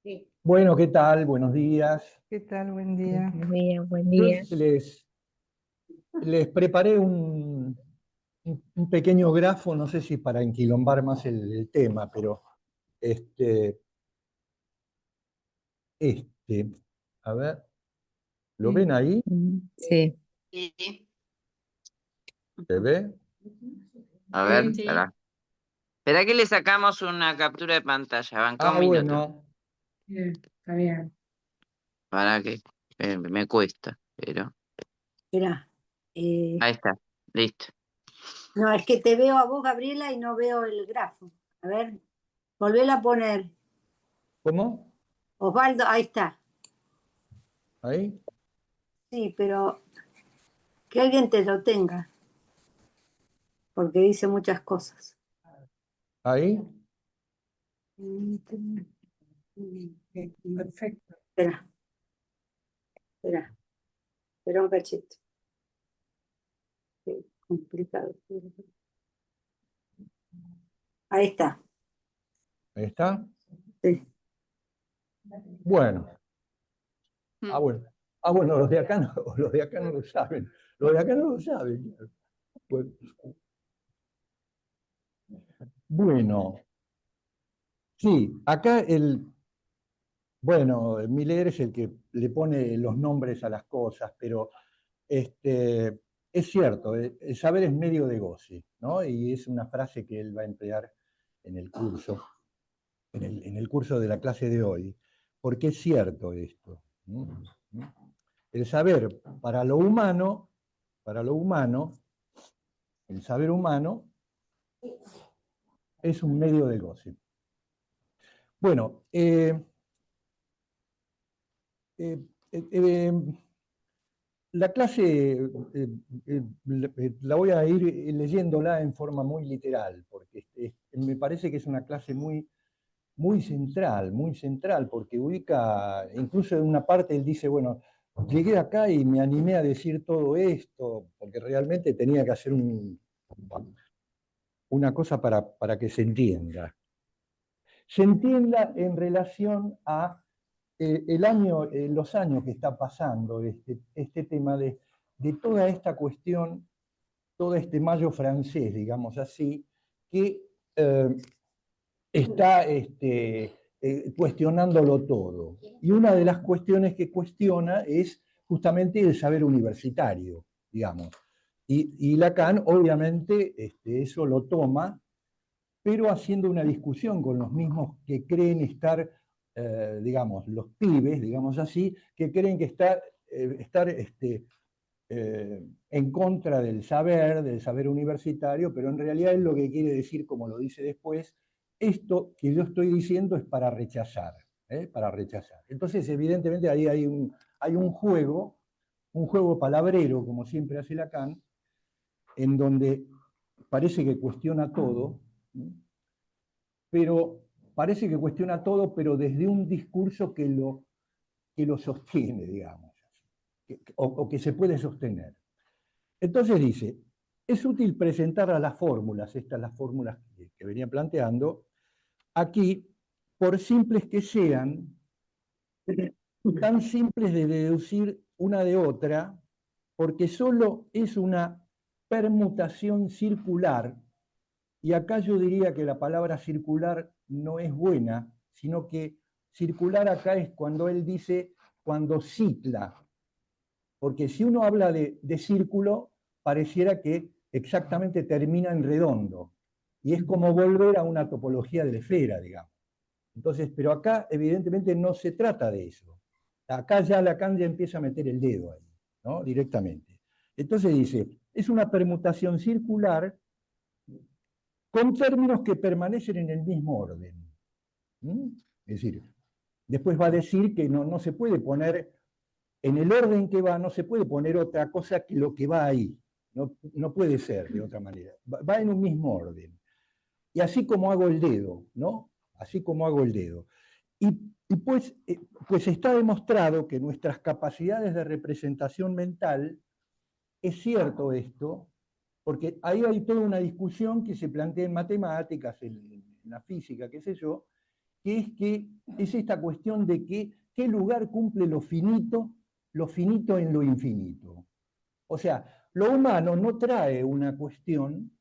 Sí. Bueno, ¿qué tal? Buenos días. ¿Qué tal? Buen día. Buen día, buen Yo día. les preparé un pequeño grafo, no sé si para enquilombar más el tema, pero este, este, a ver, ¿lo Sí. ven ahí? Sí. Sí. ¿Se ve? A ver, Sí. espera. Espera que le sacamos una captura de pantalla. Banca un Ah, minuto. bueno, Está bien. Para que me cuesta, pero. Mirá, Ahí está. Listo. no, es que te veo a vos, Gabriela, y no veo el grafo. A ver, volvelo a poner. ¿cómo? Osvaldo, ahí está. ¿Ahí? Sí, pero que alguien te lo tenga, porque dice muchas cosas. ¿Ahí? Perfecto. Espera, espera, espera un cachito. Qué complicado. Ahí está. ¿Ahí está? Sí. Bueno, bueno. Bueno, los de acá no, los de acá no lo saben. Los de acá no lo saben. Pues, bueno, sí, acá bueno, Miller es el que le pone los nombres a las cosas, pero es cierto, el saber es medio de goce, ¿no? Y es una frase que él va a emplear en el curso, en el curso de la clase de hoy, porque es cierto esto, ¿no? El saber para lo humano, el saber humano es un medio de goce. Bueno, eh, eh, la clase la voy a ir leyéndola en forma muy literal, porque me parece que es una clase muy central, porque ubica, incluso en una parte él dice, bueno, llegué acá y me animé a decir todo esto, porque realmente tenía que hacer una cosa para que se entienda. Se entienda en relación a los años que está pasando este tema de toda esta cuestión, todo este mayo francés, digamos así, que está cuestionándolo todo. Y una de las cuestiones que cuestiona es justamente el saber universitario, digamos. Y Lacan, obviamente, eso lo toma, pero haciendo una discusión con los mismos que creen estar, digamos, los pibes, digamos así, que creen que estar en contra del saber universitario, pero en realidad él lo que quiere decir, como lo dice después, esto que yo estoy diciendo es para rechazar, ¿eh? Para rechazar. Entonces, evidentemente, ahí hay un juego palabrero, como siempre hace Lacan, en donde parece que cuestiona todo, ¿no? Pero parece que cuestiona todo, pero desde un discurso que lo sostiene, digamos, o que se puede sostener. Entonces dice, es útil presentar a las fórmulas, estas las fórmulas que venía planteando, aquí, por simples que sean, tan simples de deducir una de otra, porque solo es una permutación circular, y acá yo diría que la palabra circular no es buena, sino que circular acá es cuando él dice, cuando cicla, porque si uno habla de círculo, pareciera que exactamente termina en redondo, y es como volver a una topología de la esfera, digamos. Entonces, pero acá evidentemente no se trata de eso. Acá ya Lacan ya empieza a meter el dedo ahí, ¿no? Directamente. Entonces dice, es una permutación circular con términos que permanecen en el mismo orden. ¿Mm? Es decir, después va a decir que no se puede poner en el orden que va, no se puede poner otra cosa que lo que va ahí. No puede ser de otra manera. Va en un mismo orden. Y así como hago el dedo, ¿no? Así como hago el dedo. Y pues está demostrado que nuestras capacidades de representación mental, es cierto esto, porque ahí hay toda una discusión que se plantea en matemáticas, en la física, qué sé yo, que es esta cuestión de que qué lugar cumple lo finito en lo infinito. O sea, lo humano no trae una cuestión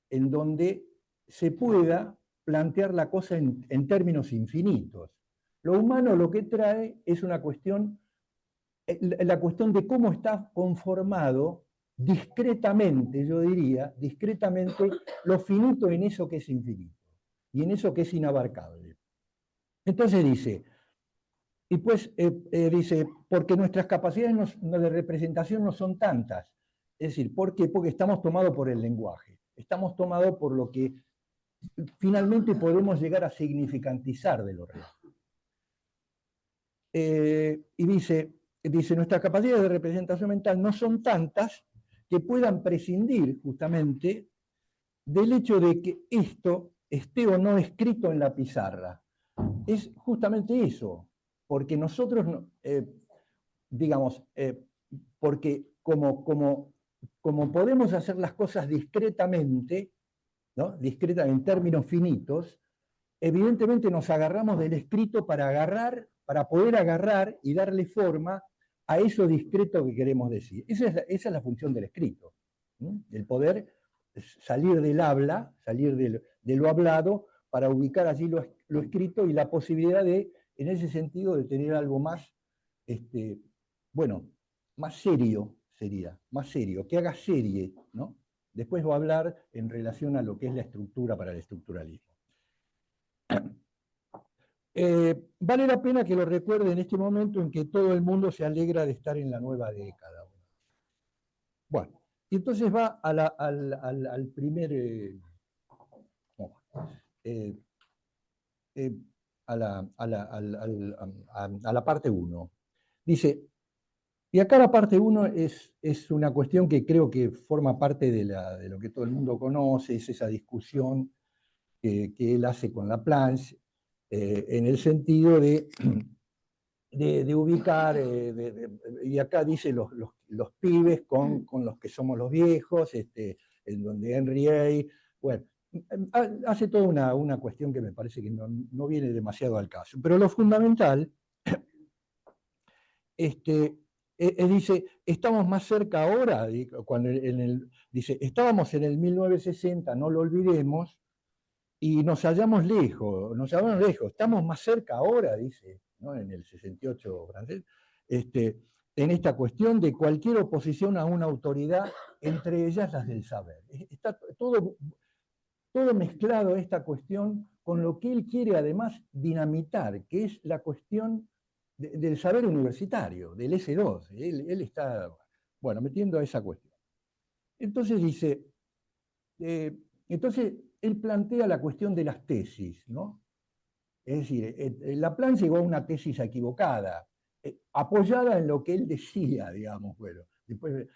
en donde se pueda plantear la cosa en términos infinitos. Lo humano lo que trae es una cuestión, la cuestión de cómo está conformado discretamente, yo diría, discretamente, lo finito en eso que es infinito y en eso que es inabarcable. Entonces dice, y pues dice, porque nuestras capacidades de representación no son tantas. Es decir, ¿por qué? Porque estamos tomados por el lenguaje, estamos tomados por lo que finalmente podemos llegar a significantizar de lo real. Y dice, nuestras capacidades de representación mental no son tantas que puedan prescindir justamente del hecho de que esto esté o no escrito en la pizarra. Es justamente eso, porque nosotros, digamos, porque como podemos hacer las cosas discretamente, ¿no? Discretamente en términos finitos, evidentemente nos agarramos del escrito para poder agarrar y darle forma a eso discreto que queremos decir. Esa es la función del escrito, ¿sí? El poder salir del habla, salir de lo hablado, para ubicar allí lo escrito y la posibilidad de, en ese sentido, de tener algo más, bueno, más serio sería, más serio, que haga serie, ¿no? Después voy a hablar en relación a lo que es la estructura para el estructuralismo. Vale la pena que lo recuerde en este momento en que todo el mundo se alegra de estar en la nueva década. Bueno, y entonces va al primer... a la parte 1. Dice, y acá la parte 1 es una cuestión que creo que forma parte de lo que todo el mundo conoce, es esa discusión que él hace con Laplanche, en el sentido de ubicar, y acá dice los pibes con los que somos los viejos, en donde Henry, bueno, hace toda una cuestión que me parece que no viene demasiado al caso. Pero lo fundamental, dice, estamos más cerca ahora, cuando dice, estábamos en el 1960, no lo olvidemos, y nos hallamos lejos, estamos más cerca ahora, dice, ¿no? En el 68 francés, en esta cuestión de cualquier oposición a una autoridad, entre ellas las del saber. Está todo mezclado esta cuestión con lo que él quiere además dinamitar, que es la cuestión del saber universitario, del S2. Él está, bueno, metiendo a esa cuestión. Entonces dice, entonces él plantea la cuestión de las tesis, ¿no? Es decir, Laplanche llegó a una tesis equivocada, apoyada en lo que él decía, digamos, bueno. Después,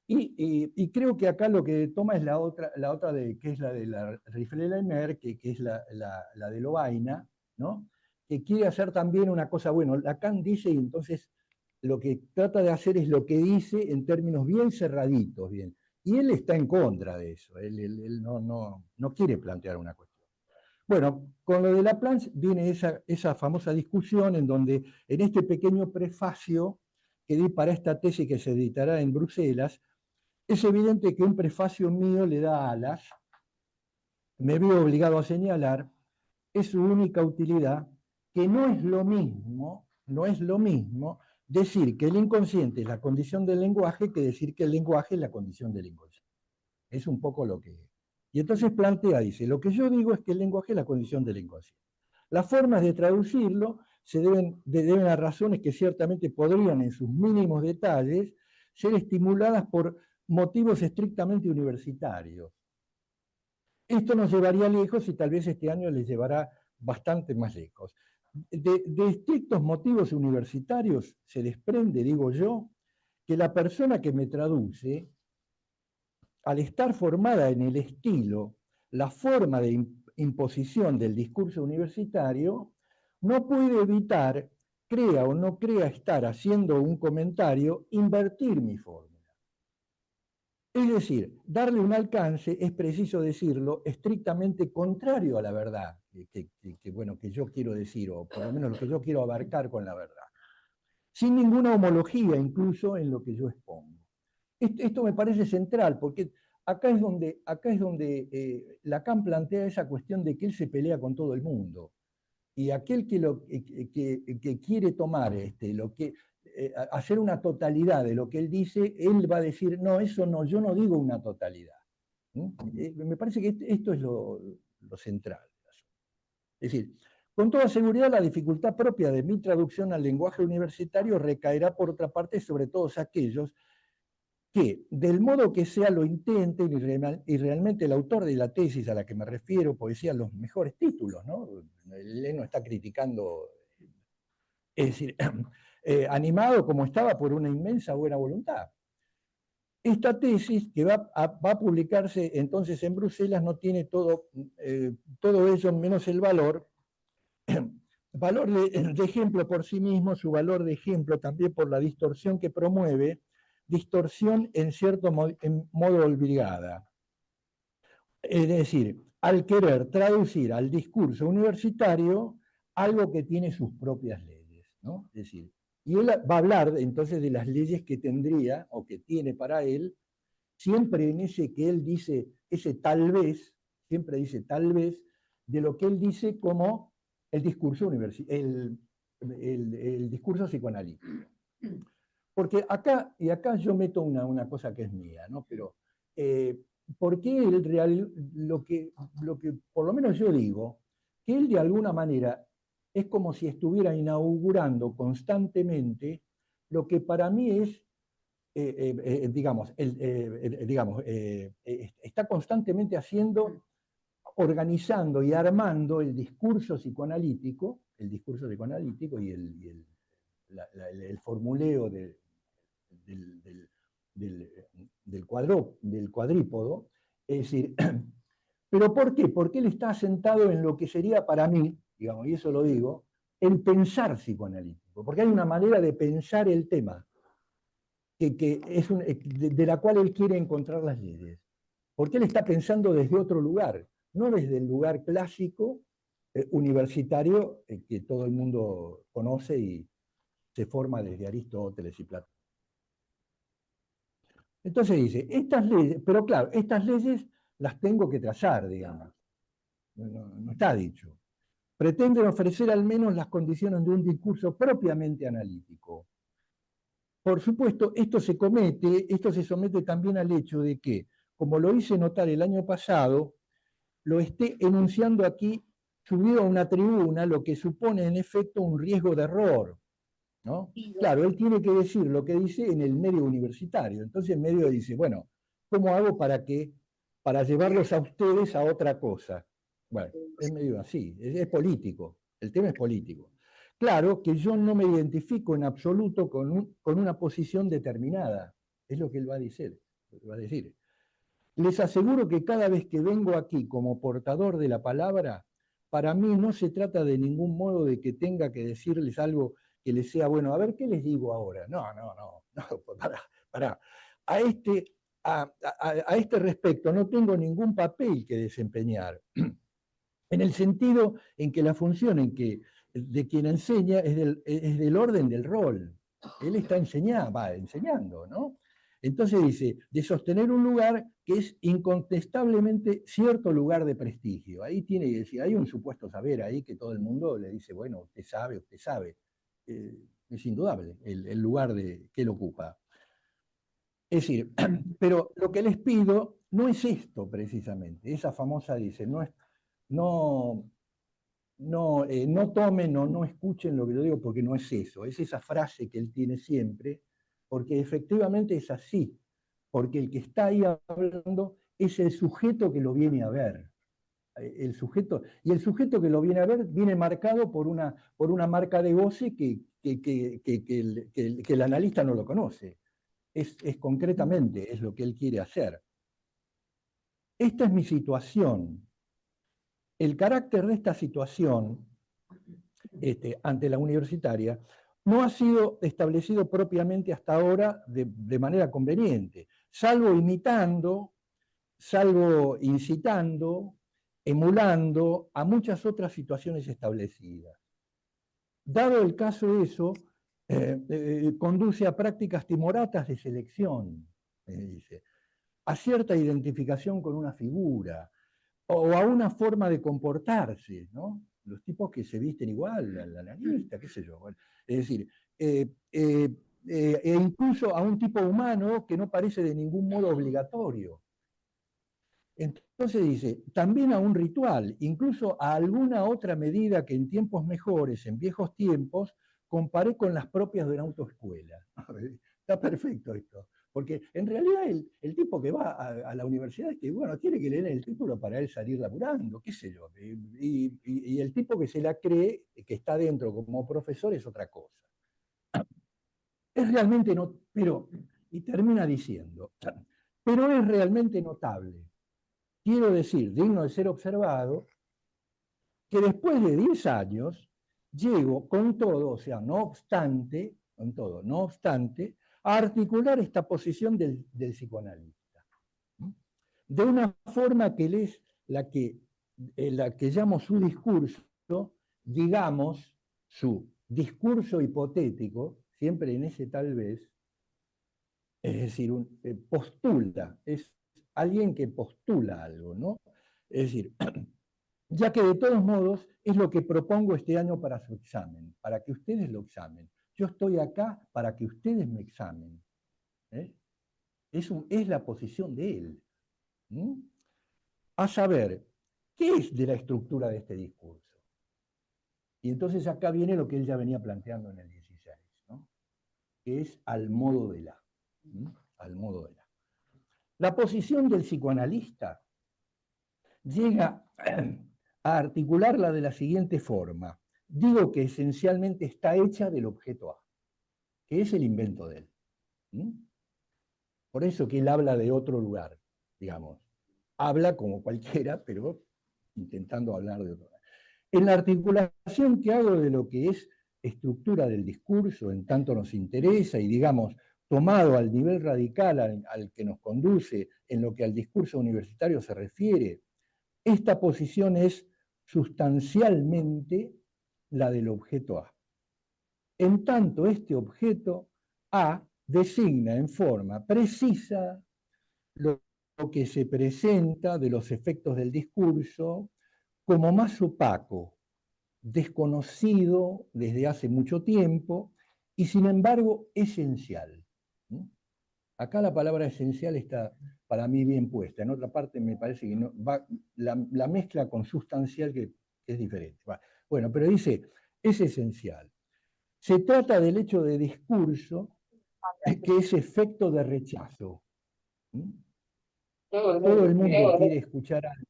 y creo que acá lo que toma es la otra que es la de la Rifle-Leimer, que es la de Lovaina, ¿no? Que quiere hacer también una cosa, bueno, Lacan dice, y entonces lo que trata de hacer es lo que dice en términos bien cerraditos, bien. Y él está en contra de eso, él no quiere plantear una cuestión. Bueno, con lo de Laplanche viene esa famosa discusión en donde, en este pequeño prefacio que di para esta tesis que se editará en Bruselas, es evidente que un prefacio mío le da alas, me veo obligado a señalar, es su única utilidad, que no es lo mismo decir que el inconsciente es la condición del lenguaje que decir que el lenguaje es la condición del inconsciente. Es un poco lo que es. Y entonces plantea, dice, lo que yo digo es que el lenguaje es la condición del inconsciente. Las formas de traducirlo se deben a razones que ciertamente podrían, en sus mínimos detalles, ser estimuladas por motivos estrictamente universitarios. Esto nos llevaría lejos y tal vez este año les llevará bastante más lejos. De estrictos motivos universitarios se desprende, digo yo, que la persona que me traduce, al estar formada en el estilo, la forma de imposición del discurso universitario, no puede evitar, crea o no crea estar haciendo un comentario, invertir mi fórmula. Es decir, darle un alcance, es preciso decirlo, estrictamente contrario a la verdad, bueno, que yo quiero decir, o por lo menos lo que yo quiero abarcar con la verdad, sin ninguna homología incluso en lo que yo expongo. Esto me parece central, porque acá es donde Lacan plantea esa cuestión de que él se pelea con todo el mundo. Y aquel que quiere tomar hacer una totalidad de lo que él dice, él va a decir, no, eso no, yo no digo una totalidad. Me parece que esto es lo central. Es decir, con toda seguridad la dificultad propia de mi traducción al lenguaje universitario recaerá por otra parte sobre todos aquellos que, del modo que sea, lo intenten y realmente el autor de la tesis a la que me refiero, poesía, los mejores títulos, ¿no? Él no está criticando, es decir, animado como estaba por una inmensa buena voluntad. Esta tesis, que va a publicarse entonces en Bruselas, no tiene todo ello menos el valor de ejemplo por sí mismo, su valor de ejemplo también por la distorsión que promueve, distorsión en cierto modo obligada. Es decir, al querer traducir al discurso universitario algo que tiene sus propias leyes, ¿no? Es decir, y él va a hablar entonces de las leyes que tendría o que tiene para él, siempre en ese que él dice, ese tal vez, siempre dice tal vez, de lo que él dice como el discurso el discurso psicoanalítico. Porque acá yo meto una cosa que es mía, ¿no? Pero, ¿por qué lo que por lo menos yo digo, que él de alguna manera es como si estuviera inaugurando constantemente lo que para mí es, está constantemente organizando y armando el discurso psicoanalítico y el formuleo del cuadrípodo, es decir, ¿pero por qué? Porque él está asentado en lo que sería para mí, digamos, y eso lo digo, el pensar psicoanalítico, porque hay una manera de pensar el tema, de la cual él quiere encontrar las leyes, porque él está pensando desde otro lugar, no desde el lugar clásico, universitario, que todo el mundo conoce y se forma desde Aristóteles y Platón. Entonces dice, estas leyes, pero claro, estas leyes las tengo que trazar, digamos. No está dicho. Pretenden ofrecer al menos las condiciones de un discurso propiamente analítico. Por supuesto, esto se somete también al hecho de que, como lo hice notar el año pasado, lo esté enunciando aquí subido a una tribuna, lo que supone en efecto un riesgo de error, ¿no? Claro, él tiene que decir lo que dice en el medio universitario. Entonces el medio dice, bueno, ¿cómo hago para llevarlos a ustedes a otra cosa? Bueno, es medio así, es político, el tema es político. Claro que yo no me identifico en absoluto con una posición determinada, es lo que él va a decir. Les aseguro que cada vez que vengo aquí como portador de la palabra, para mí no se trata de ningún modo de que tenga que decirles algo que les sea bueno. A ver, ¿qué les digo ahora? No, pará. A este respecto no tengo ningún papel que desempeñar, en el sentido en que la función de quien enseña es del orden del rol. Él está enseñando, ¿no? Entonces dice, de sostener un lugar que es incontestablemente cierto lugar de prestigio. Ahí tiene que decir, hay un supuesto saber ahí que todo el mundo le dice, bueno, usted sabe. Es indudable el lugar que él ocupa. Es decir, pero lo que les pido no es esto precisamente, esa famosa dice, no tomen o no escuchen lo que yo digo porque no es eso, es esa frase que él tiene siempre, porque efectivamente es así, porque el que está ahí hablando es el sujeto que lo viene a ver. El sujeto que lo viene a ver viene marcado por una marca de goce que el analista no lo conoce. Es concretamente, es lo que él quiere hacer. Esta es mi situación. El carácter de esta situación ante la universitaria no ha sido establecido propiamente hasta ahora de manera conveniente, salvo imitando, salvo incitando, emulando a muchas otras situaciones establecidas. Dado el caso eso, conduce a prácticas timoratas de selección, dice, a cierta identificación con una figura, o a una forma de comportarse, ¿no? Los tipos que se visten igual, al analista, qué sé yo. Bueno, es decir, e incluso a un tipo humano que no parece de ningún modo obligatorio. Entonces dice, también a un ritual, incluso a alguna otra medida que en tiempos mejores, en viejos tiempos, comparé con las propias de una autoescuela. Está perfecto esto, porque en realidad el tipo que va a la universidad es que, bueno, tiene que leer el título para él salir laburando, qué sé yo, y el tipo que se la cree, que está dentro como profesor, es otra cosa. Es realmente, no, pero, y termina diciendo, pero es realmente notable. Quiero decir, digno de ser observado, que después de 10 años llego con todo, o sea, no obstante, con todo, no obstante, a articular esta posición del psicoanalista. De una forma que es la que llamo su discurso, digamos, su discurso hipotético, siempre en ese tal vez, es decir, postula, es alguien que postula algo, ¿no? Es decir, ya que de todos modos es lo que propongo este año para su examen, para que ustedes lo examen. Yo estoy acá para que ustedes me examen. Es la posición de él. A saber, ¿qué es de la estructura de este discurso? Y entonces acá viene lo que él ya venía planteando en el 16, ¿no? Que es al modo de la. Al modo de la. La posición del psicoanalista llega a articularla de la siguiente forma. Digo que esencialmente está hecha del objeto A, que es el invento de él. Por eso que él habla de otro lugar, digamos. Habla como cualquiera, pero intentando hablar de otro lugar. En la articulación que hago de lo que es estructura del discurso, en tanto nos interesa y, digamos, tomado al nivel radical al que nos conduce en lo que al discurso universitario se refiere, esta posición es sustancialmente la del objeto A. En tanto, este objeto A designa en forma precisa lo que se presenta de los efectos del discurso como más opaco, desconocido desde hace mucho tiempo y sin embargo esencial. Acá la palabra esencial está para mí bien puesta, en otra parte me parece que no, va, la mezcla con sustancial que es diferente. Bueno, pero dice, es esencial. Se trata del hecho de discurso que es efecto de rechazo. Todo el mundo quiere escuchar algo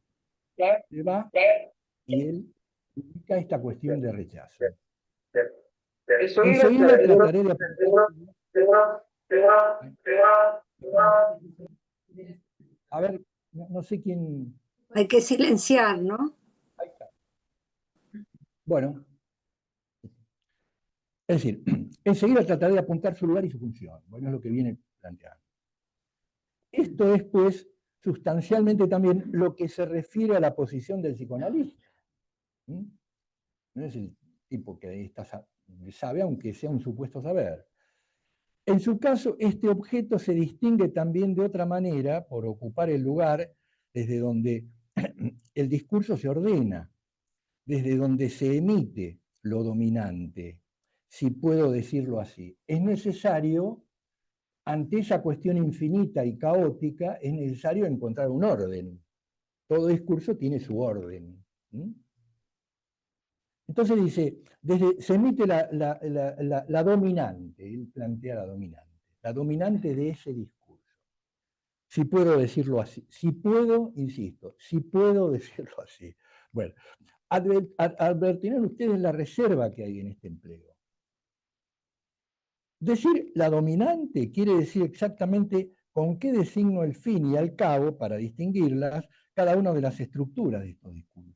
que va y él indica esta cuestión de rechazo. Enseguida trataré de apuntar. A ver, no sé quién. Hay que silenciar, ¿no? Ahí está. Bueno. Es decir, enseguida trataré de apuntar su lugar y su función. Bueno, es lo que viene planteando. Esto es, pues, sustancialmente también lo que se refiere a la posición del psicoanalista. No es el tipo que sabe, aunque sea un supuesto saber. En su caso, este objeto se distingue también de otra manera por ocupar el lugar desde donde el discurso se ordena, desde donde se emite lo dominante, si puedo decirlo así. Es necesario, ante esa cuestión infinita y caótica, es necesario encontrar un orden. Todo discurso tiene su orden. Entonces dice, se emite la dominante, él plantea la dominante de ese discurso. Si puedo decirlo así, si puedo, insisto, si puedo decirlo así. Bueno, advertirán ustedes la reserva que hay en este empleo. Decir la dominante quiere decir exactamente con qué designo el fin y al cabo, para distinguirlas, cada una de las estructuras de estos discursos.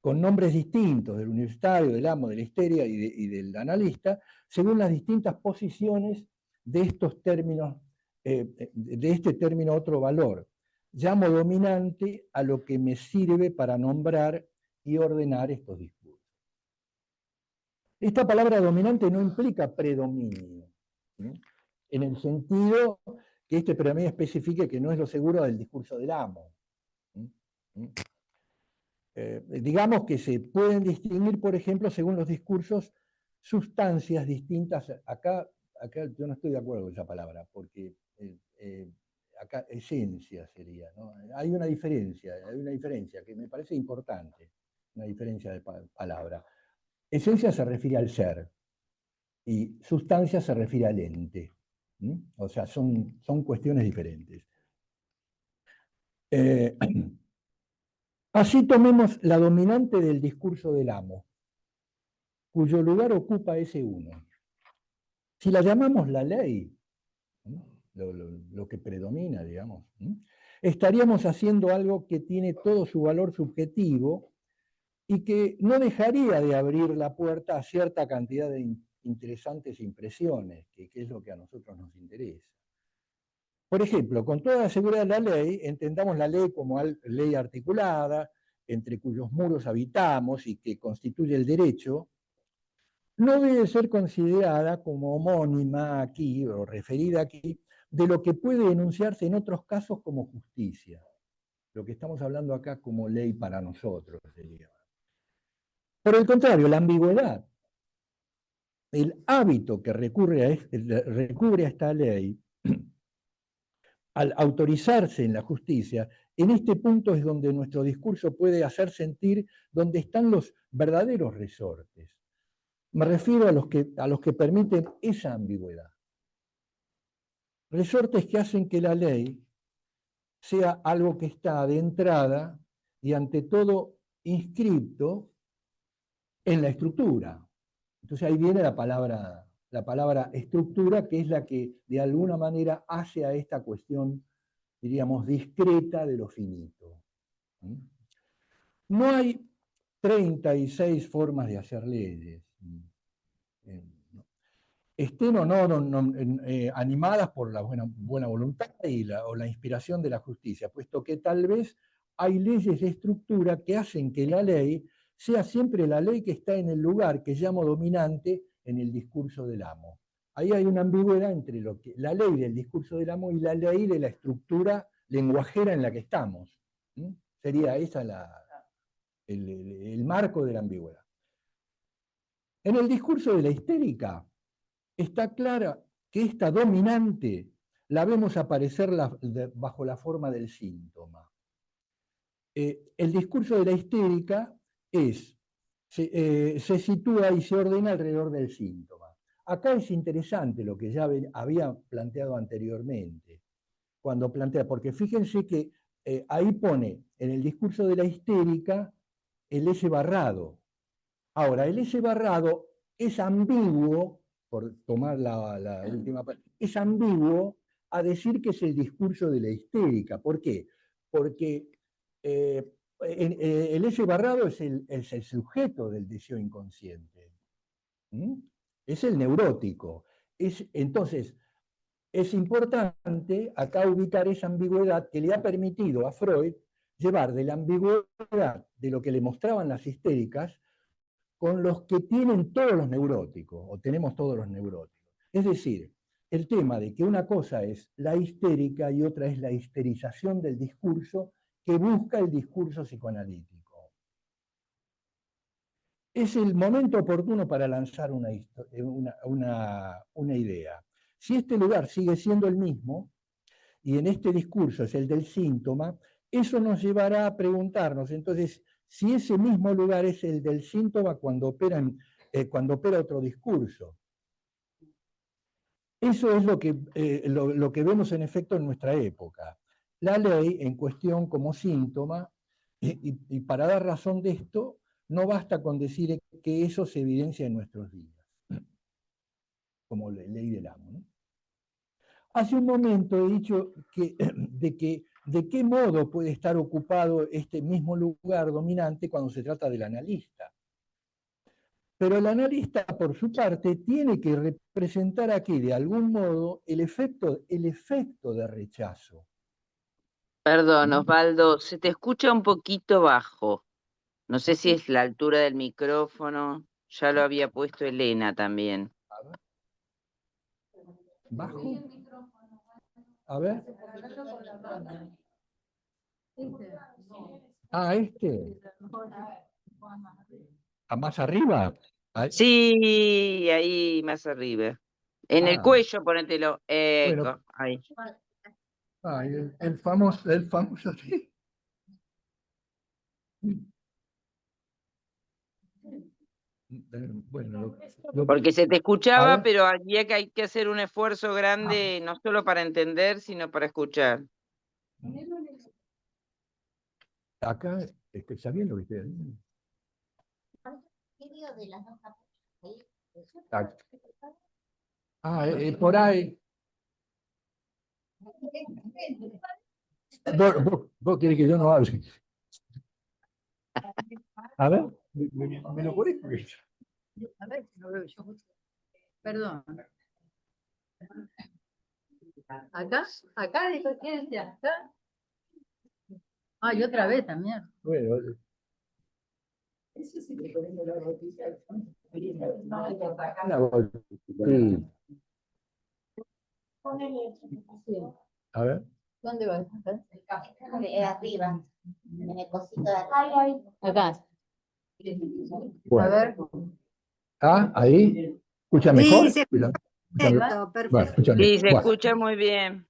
Con nombres distintos del universitario, del amo, de la histeria y del analista, según las distintas posiciones de estos términos de este término otro valor. Llamo dominante a lo que me sirve para nombrar y ordenar estos discursos. Esta palabra dominante no implica predominio, ¿sí? En el sentido que este predominio especifique que no es lo seguro del discurso del amo. Digamos que se pueden distinguir, por ejemplo, según los discursos, sustancias distintas. Acá yo no estoy de acuerdo con esa palabra, porque acá esencia sería, ¿no? Hay una diferencia que me parece importante, una diferencia de palabra. Esencia se refiere al ser y sustancia se refiere al ente. O sea, son cuestiones diferentes. Así tomemos la dominante del discurso del amo, cuyo lugar ocupa ese uno. Si la llamamos la ley, lo que predomina, digamos, estaríamos haciendo algo que tiene todo su valor subjetivo y que no dejaría de abrir la puerta a cierta cantidad de interesantes impresiones, que es lo que a nosotros nos interesa. Por ejemplo, con toda la seguridad de la ley, entendamos la ley como ley articulada, entre cuyos muros habitamos y que constituye el derecho, no debe ser considerada como homónima aquí, o referida aquí, de lo que puede enunciarse en otros casos como justicia. Lo que estamos hablando acá como ley para nosotros sería. Por el contrario, la ambigüedad, el hábito que recubre a esta ley, al autorizarse en la justicia, en este punto es donde nuestro discurso puede hacer sentir dónde están los verdaderos resortes. Me refiero a los que permiten esa ambigüedad. Resortes que hacen que la ley sea algo que está de entrada y ante todo inscripto en la estructura. Entonces ahí viene la palabra estructura, que es la que de alguna manera hace a esta cuestión, diríamos, discreta de lo finito. No hay 36 formas de hacer leyes, estén o no animadas por la buena voluntad o la inspiración de la justicia, puesto que tal vez hay leyes de estructura que hacen que la ley sea siempre la ley que está en el lugar que llamo dominante en el discurso del amo. Ahí hay una ambigüedad entre la ley del discurso del amo y la ley de la estructura lenguajera en la que estamos. Sería esa el marco de la ambigüedad. En el discurso de la histérica está clara que esta dominante la vemos aparecer bajo la forma del síntoma. El discurso de la histérica se sitúa y se ordena alrededor del síntoma. Acá es interesante lo que ya había planteado anteriormente, cuando plantea, porque fíjense que ahí pone en el discurso de la histérica el S barrado. Ahora, el S barrado es ambiguo, por tomar la última parte, es ambiguo a decir que es el discurso de la histérica. ¿Por qué? Porque el S barrado es el sujeto del deseo inconsciente. Es el neurótico. Entonces, es importante acá ubicar esa ambigüedad que le ha permitido a Freud llevar de la ambigüedad de lo que le mostraban las histéricas con los que tienen todos los neuróticos, o tenemos todos los neuróticos. Es decir, el tema de que una cosa es la histérica y otra es la histerización del discurso que busca el discurso psicoanalítico. Es el momento oportuno para lanzar una idea. Si este lugar sigue siendo el mismo, y en este discurso es el del síntoma, eso nos llevará a preguntarnos, entonces, si ese mismo lugar es el del síntoma cuando opera otro discurso. Eso es lo que vemos en efecto en nuestra época. La ley en cuestión como síntoma, y para dar razón de esto, no basta con decir que eso se evidencia en nuestros días, como ley del amo, ¿no? Hace un momento he dicho de qué modo puede estar ocupado este mismo lugar dominante cuando se trata del analista. Pero el analista, por su parte, tiene que representar aquí, de algún modo, el efecto de rechazo. Perdón, Osvaldo, se te escucha un poquito bajo. No sé si es la altura del micrófono. Ya lo había puesto Elena también. ¿Bajo? A ver. Ah, este. ¿A más arriba? Ahí. Sí, ahí más arriba. En el Ah, cuello, ponételo. bueno, Eco, ahí. el famoso sí. Bueno, Porque se te a escuchaba, ver, pero había que hay que hacer un esfuerzo grande, no solo para entender, sino para escuchar. acá, ¿está bien lo que estoy haciendo? Por ahí. Vos querés que yo no hable. A ver, me lo ponés porque... A ver, no veo yo. Perdón. ¿Acá? ¿Acá dijo ciencia? ¿Acá? Ah, y otra vez también. Bueno, sí. A ver. ¿Dónde vas? Arriba, en el cosito de arriba. Acá. A Bueno. ver. Ah, ahí. ¿Escucha Sí, mejor? sí, Escucha mejor. perfecto, Bueno, perfecto. escúchame. Sí, se Bueno, escucha muy bien.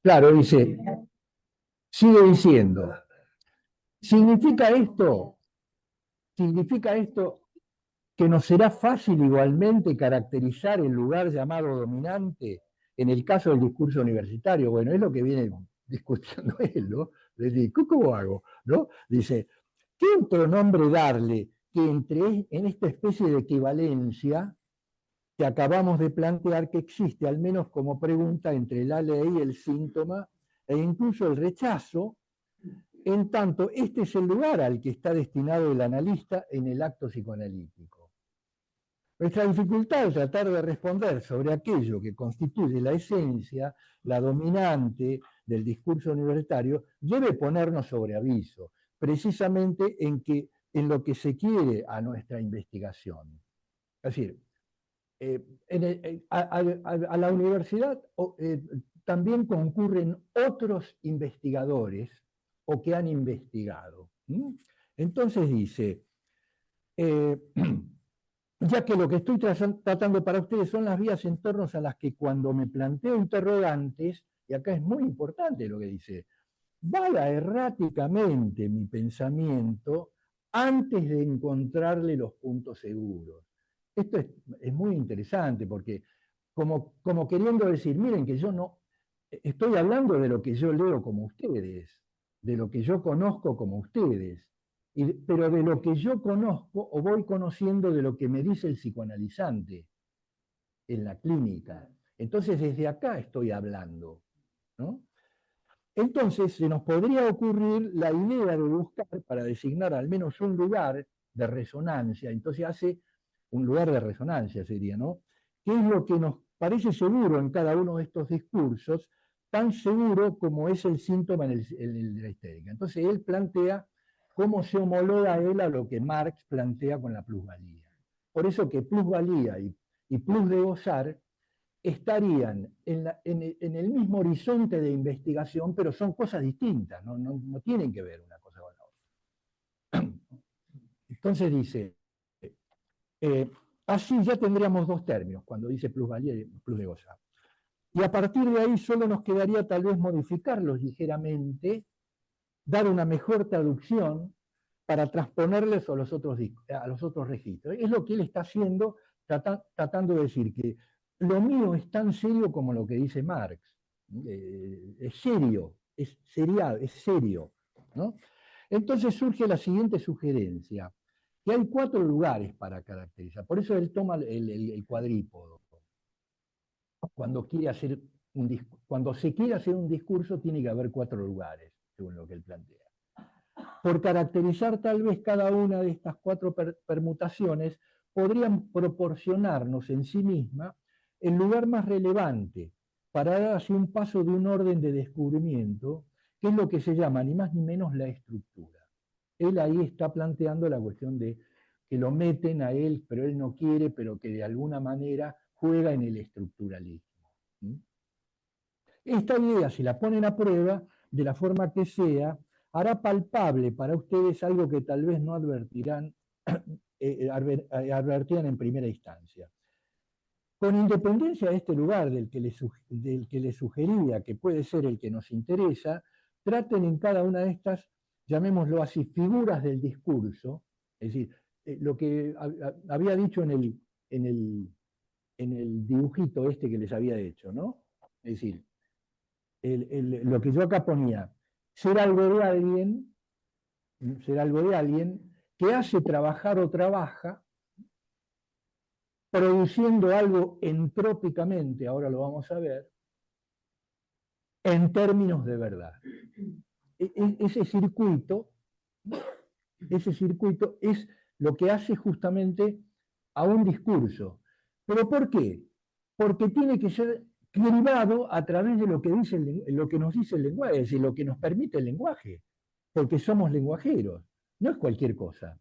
claro, dice, sigue diciendo, significa esto que nos será fácil igualmente caracterizar el lugar llamado dominante en el caso del discurso universitario. Bueno, es lo que viene discutiendo él, ¿no? Le digo, ¿cómo hago? ¿No? Dice, ¿qué otro nombre darle que entre en esta especie de equivalencia que acabamos de plantear que existe, al menos como pregunta, entre la ley, el síntoma e incluso el rechazo, en tanto este es el lugar al que está destinado el analista en el acto psicoanalítico? Nuestra dificultad es tratar de responder sobre aquello que constituye la esencia, la dominante del discurso universitario, debe ponernos sobre aviso, precisamente en lo que se quiere a nuestra investigación. Es decir, a la universidad también concurren otros investigadores o que han investigado. Entonces dice, ya que lo que estoy tratando para ustedes son las vías en torno a las que cuando me planteo interrogantes, y acá es muy importante lo que dice, vaya erráticamente mi pensamiento antes de encontrarle los puntos seguros. Esto es muy interesante porque como queriendo decir, miren que yo no, estoy hablando de lo que yo leo como ustedes, de lo que yo conozco como ustedes, pero de lo que yo conozco o voy conociendo de lo que me dice el psicoanalizante en la clínica. Entonces desde acá estoy hablando, ¿no? Entonces se nos podría ocurrir la idea de buscar para designar al menos un lugar de resonancia, entonces hace un lugar de resonancia sería, ¿no? ¿Qué es lo que nos parece seguro en cada uno de estos discursos, tan seguro como es el síntoma en el de la histérica? Entonces él plantea cómo se homologa él a lo que Marx plantea con la plusvalía. Por eso que plusvalía y plus de gozar estarían en el mismo horizonte de investigación, pero son cosas distintas, no tienen que ver una cosa con la otra. Entonces dice, así ya tendríamos dos términos, cuando dice plusvalía y plus de gozar. Y a partir de ahí solo nos quedaría tal vez modificarlos ligeramente, dar una mejor traducción para transponerles a los otros registros. Es lo que él está haciendo, tratando de decir que lo mío es tan serio como lo que dice Marx. Es serio, es serial, es serio, ¿no? Entonces surge la siguiente sugerencia, que hay 4 lugares para caracterizar. Por eso él toma el cuadrípodo. Cuando se quiere hacer un discurso, tiene que haber 4 lugares, según lo que él plantea. por caracterizar tal vez cada una de estas cuatro permutaciones, podrían proporcionarnos en sí misma el lugar más relevante para dar así un paso de un orden de descubrimiento, que es lo que se llama ni más ni menos la estructura. Él ahí está planteando la cuestión de que lo meten a él, pero él no quiere, pero que de alguna manera juega en el estructuralismo. Esta idea, si la ponen a prueba, de la forma que sea, hará palpable para ustedes algo que tal vez no advertirán, advertían en primera instancia. Con independencia de este lugar del que les sugería que puede ser el que nos interesa, traten en cada una de estas, llamémoslo así, figuras del discurso, es decir, lo que había dicho en el dibujito este que les había hecho, ¿no? Es decir, lo que yo acá ponía, ser algo de alguien que hace trabajar o trabaja, produciendo algo entrópicamente, ahora lo vamos a ver, en términos de verdad. Ese circuito es lo que hace justamente a un discurso. ¿Pero por qué? Porque tiene que ser cribado a través de lo que nos dice el lenguaje, es decir, lo que nos permite el lenguaje, porque somos lenguajeros, no es cualquier cosa.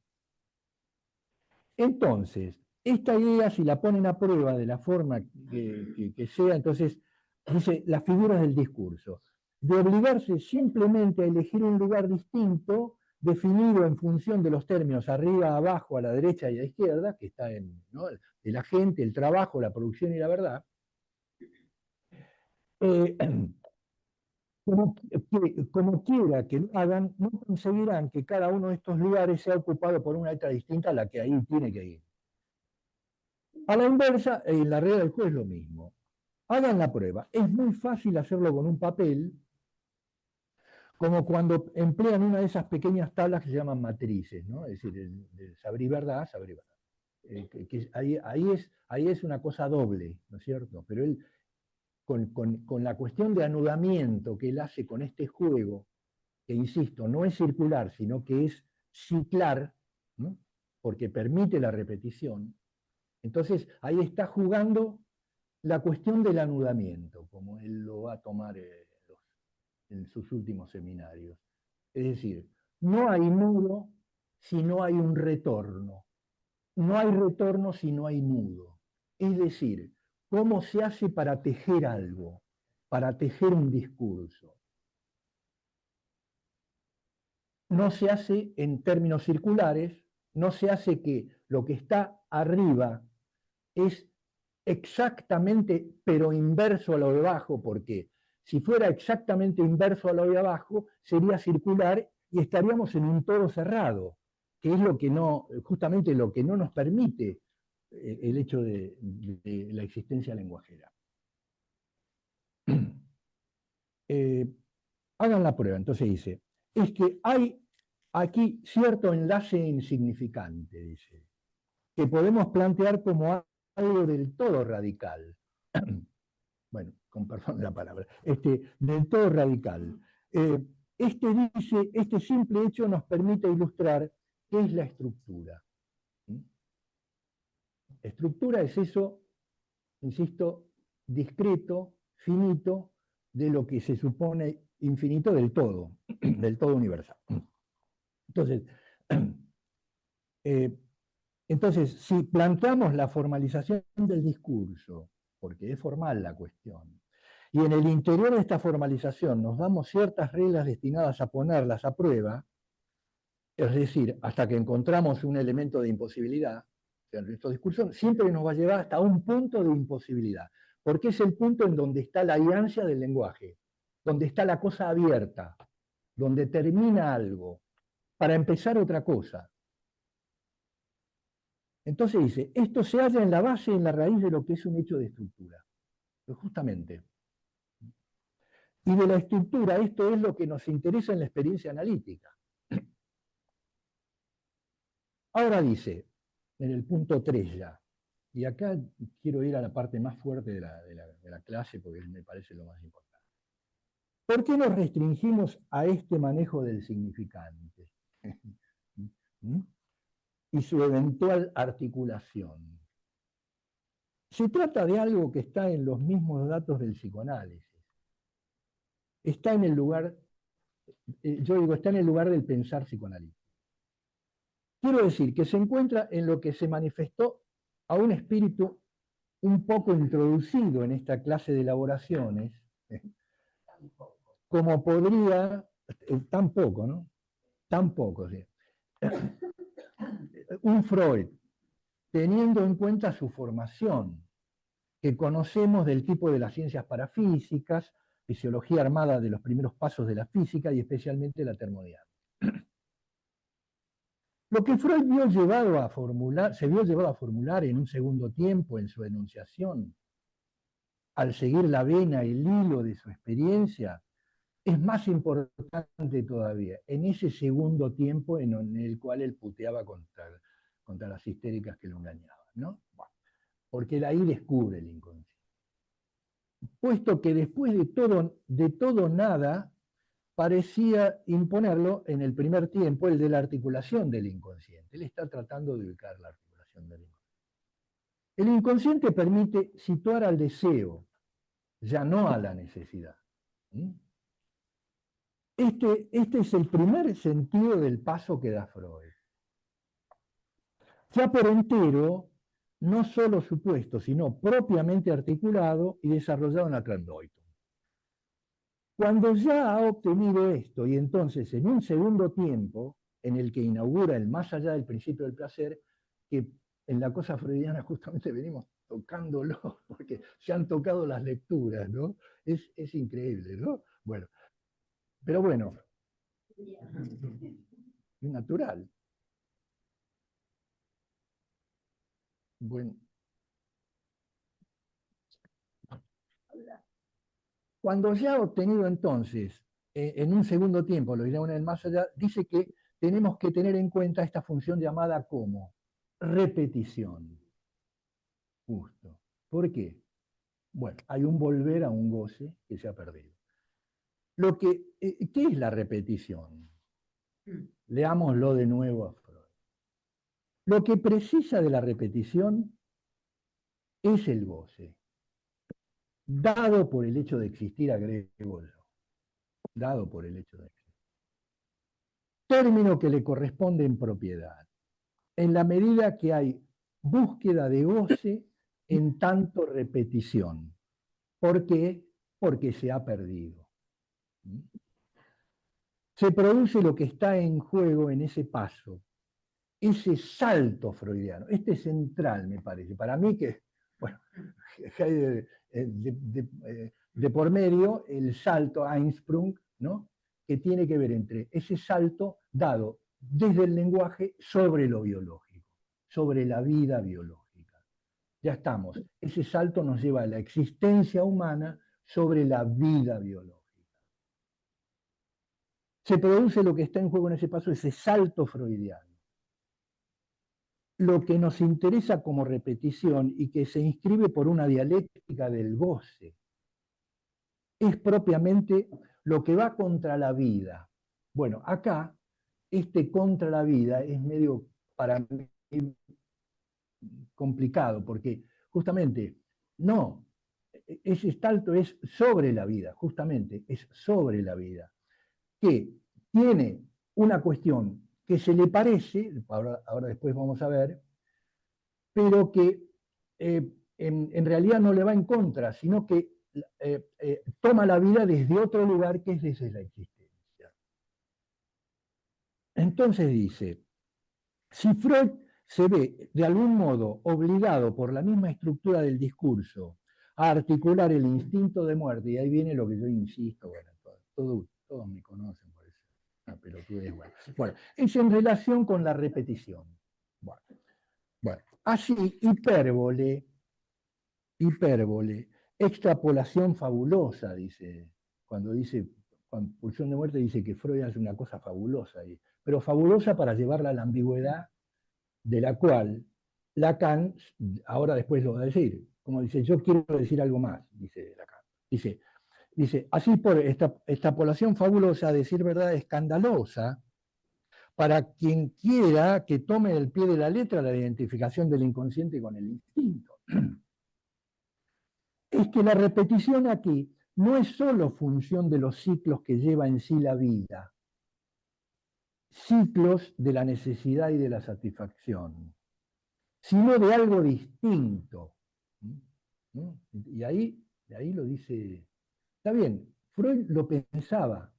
Entonces, esta idea, si la ponen a prueba de la forma que sea, entonces dice las figuras del discurso, de obligarse simplemente a elegir un lugar distinto, definido en función de los términos arriba, abajo, a la derecha y a la izquierda, que está en, ¿no?, de la gente, el trabajo, la producción y la verdad, como quiera que lo hagan, no conseguirán que cada uno de estos lugares sea ocupado por una letra distinta a la que ahí tiene que ir. A la inversa, en la regla del juego es lo mismo. Hagan la prueba. Es muy fácil hacerlo con un papel, como cuando emplean una de esas pequeñas tablas que se llaman matrices, ¿no? Es decir, el saber y verdad, saber y verdad. Ahí es una cosa doble, ¿no es cierto? Pero él, con la cuestión de anudamiento que él hace con este juego, que insisto, no es circular, sino que es ciclar, ¿no?, porque permite la repetición, entonces ahí está jugando la cuestión del anudamiento, como él lo va a tomar en sus últimos seminarios. Es decir, no hay nudo si no hay un retorno. No hay retorno si no hay nudo. Es decir, ¿cómo se hace para tejer algo? Para tejer un discurso. No se hace en términos circulares, no se hace que lo que está arriba es exactamente, pero inverso a lo de abajo, porque si fuera exactamente inverso a lo de abajo, sería circular y estaríamos en un todo cerrado, que es lo que no, justamente lo que no nos permite el hecho de la existencia lenguajera. Hagan la prueba, entonces dice, es que hay aquí cierto enlace insignificante, dice, que podemos plantear como algo del todo radical. Bueno, con perdón de la palabra, del todo radical. Este simple hecho nos permite ilustrar qué es la estructura. Estructura es eso, insisto, discreto, finito, de lo que se supone infinito del todo universal. Entonces, si planteamos la formalización del discurso, porque es formal la cuestión, y en el interior de esta formalización nos damos ciertas reglas destinadas a ponerlas a prueba, es decir, hasta que encontramos un elemento de imposibilidad, en estos discursos siempre nos va a llevar hasta un punto de imposibilidad, porque es el punto en donde está la ansia del lenguaje, donde está la cosa abierta, donde termina algo, para empezar otra cosa. Entonces dice, esto se halla en la base, en la raíz de lo que es un hecho de estructura. Pues justamente. Y de la estructura, esto es lo que nos interesa en la experiencia analítica. Ahora dice, en el punto 3 ya, y acá quiero ir a la parte más fuerte de la clase porque me parece lo más importante. ¿Por qué nos restringimos a este manejo del significante? Y su eventual articulación. Se trata de algo que está en los mismos datos del psicoanálisis. Está en el lugar, yo digo, está en el lugar del pensar psicoanalítico. Quiero decir que se encuentra en lo que se manifestó a un espíritu un poco introducido en esta clase de elaboraciones, como podría, tampoco, ¿no? Tampoco, sí. Un Freud, teniendo en cuenta su formación, que conocemos del tipo de las ciencias parafísicas, fisiología armada de los primeros pasos de la física y especialmente la termodinámica. Lo que Freud se vio llevado a formular en un segundo tiempo en su enunciación, al seguir la vena, el hilo de su experiencia, es más importante todavía, en ese segundo tiempo en el cual él puteaba contra las histéricas que lo engañaban, ¿no? Bueno, porque él ahí descubre el inconsciente. Puesto que después de todo nada, parecía imponerlo en el primer tiempo, el de la articulación del inconsciente. Él está tratando de ubicar la articulación del inconsciente. El inconsciente permite situar al deseo, ya no a la necesidad. Este es el primer sentido del paso que da Freud. Ya por entero, no solo supuesto, sino propiamente articulado y desarrollado en la Transdoitum. Cuando ya ha obtenido esto, y entonces en un segundo tiempo, en el que inaugura el más allá del principio del placer, que en la cosa freudiana justamente venimos tocándolo, porque se han tocado las lecturas, ¿no? Es increíble, ¿no? Bueno, pero bueno, es natural. Bueno. Cuando ya ha obtenido entonces, en un segundo tiempo, lo dirá una vez más allá, dice que tenemos que tener en cuenta esta función llamada como repetición. Justo. ¿Por qué? Bueno, hay un volver a un goce que se ha perdido. ¿Qué es la repetición? Leámoslo de nuevo a Freud. Lo que precisa de la repetición es el goce, dado por el hecho de existir, agrego yo, dado por el hecho de existir. Término que le corresponde en propiedad, en la medida que hay búsqueda de goce en tanto repetición. ¿Por qué? Porque se ha perdido. Se produce lo que está en juego en ese paso, ese salto freudiano. Este es central, me parece. Para mí que, bueno, de por medio el salto Einsprung, ¿no? Que tiene que ver entre ese salto dado desde el lenguaje sobre lo biológico, sobre la vida biológica. Ya estamos. Ese salto nos lleva a la existencia humana sobre la vida biológica. Se produce lo que está en juego en ese paso, ese salto freudiano. Lo que nos interesa como repetición y que se inscribe por una dialéctica del goce es propiamente lo que va contra la vida. Bueno, acá, este contra la vida es medio para mí complicado, porque justamente, no, ese salto es sobre la vida, justamente, es sobre la vida, que tiene una cuestión que se le parece, ahora después vamos a ver, pero que en realidad no le va en contra, sino que toma la vida desde otro lugar que es desde la existencia. Entonces dice, si Freud se ve de algún modo obligado por la misma estructura del discurso a articular el instinto de muerte, y ahí viene lo que yo insisto, bueno, todos me conocen por eso, pelotudez, bueno, es en relación con la repetición. Bueno, así, hipérbole, extrapolación fabulosa, dice, cuando pulsión de muerte dice que Freud hace una cosa fabulosa, pero fabulosa para llevarla a la ambigüedad de la cual Lacan, ahora después lo va a decir, como dice, yo quiero decir algo más, dice Lacan. Dice, Dice, así por esta extrapolación fabulosa, a decir verdad, escandalosa, para quien quiera que tome del pie de la letra la identificación del inconsciente con el instinto. Es que la repetición aquí no es solo función de los ciclos que lleva en sí la vida, ciclos de la necesidad y de la satisfacción, sino de algo distinto. ¿No? Y ahí lo dice, está bien, Freud lo pensaba,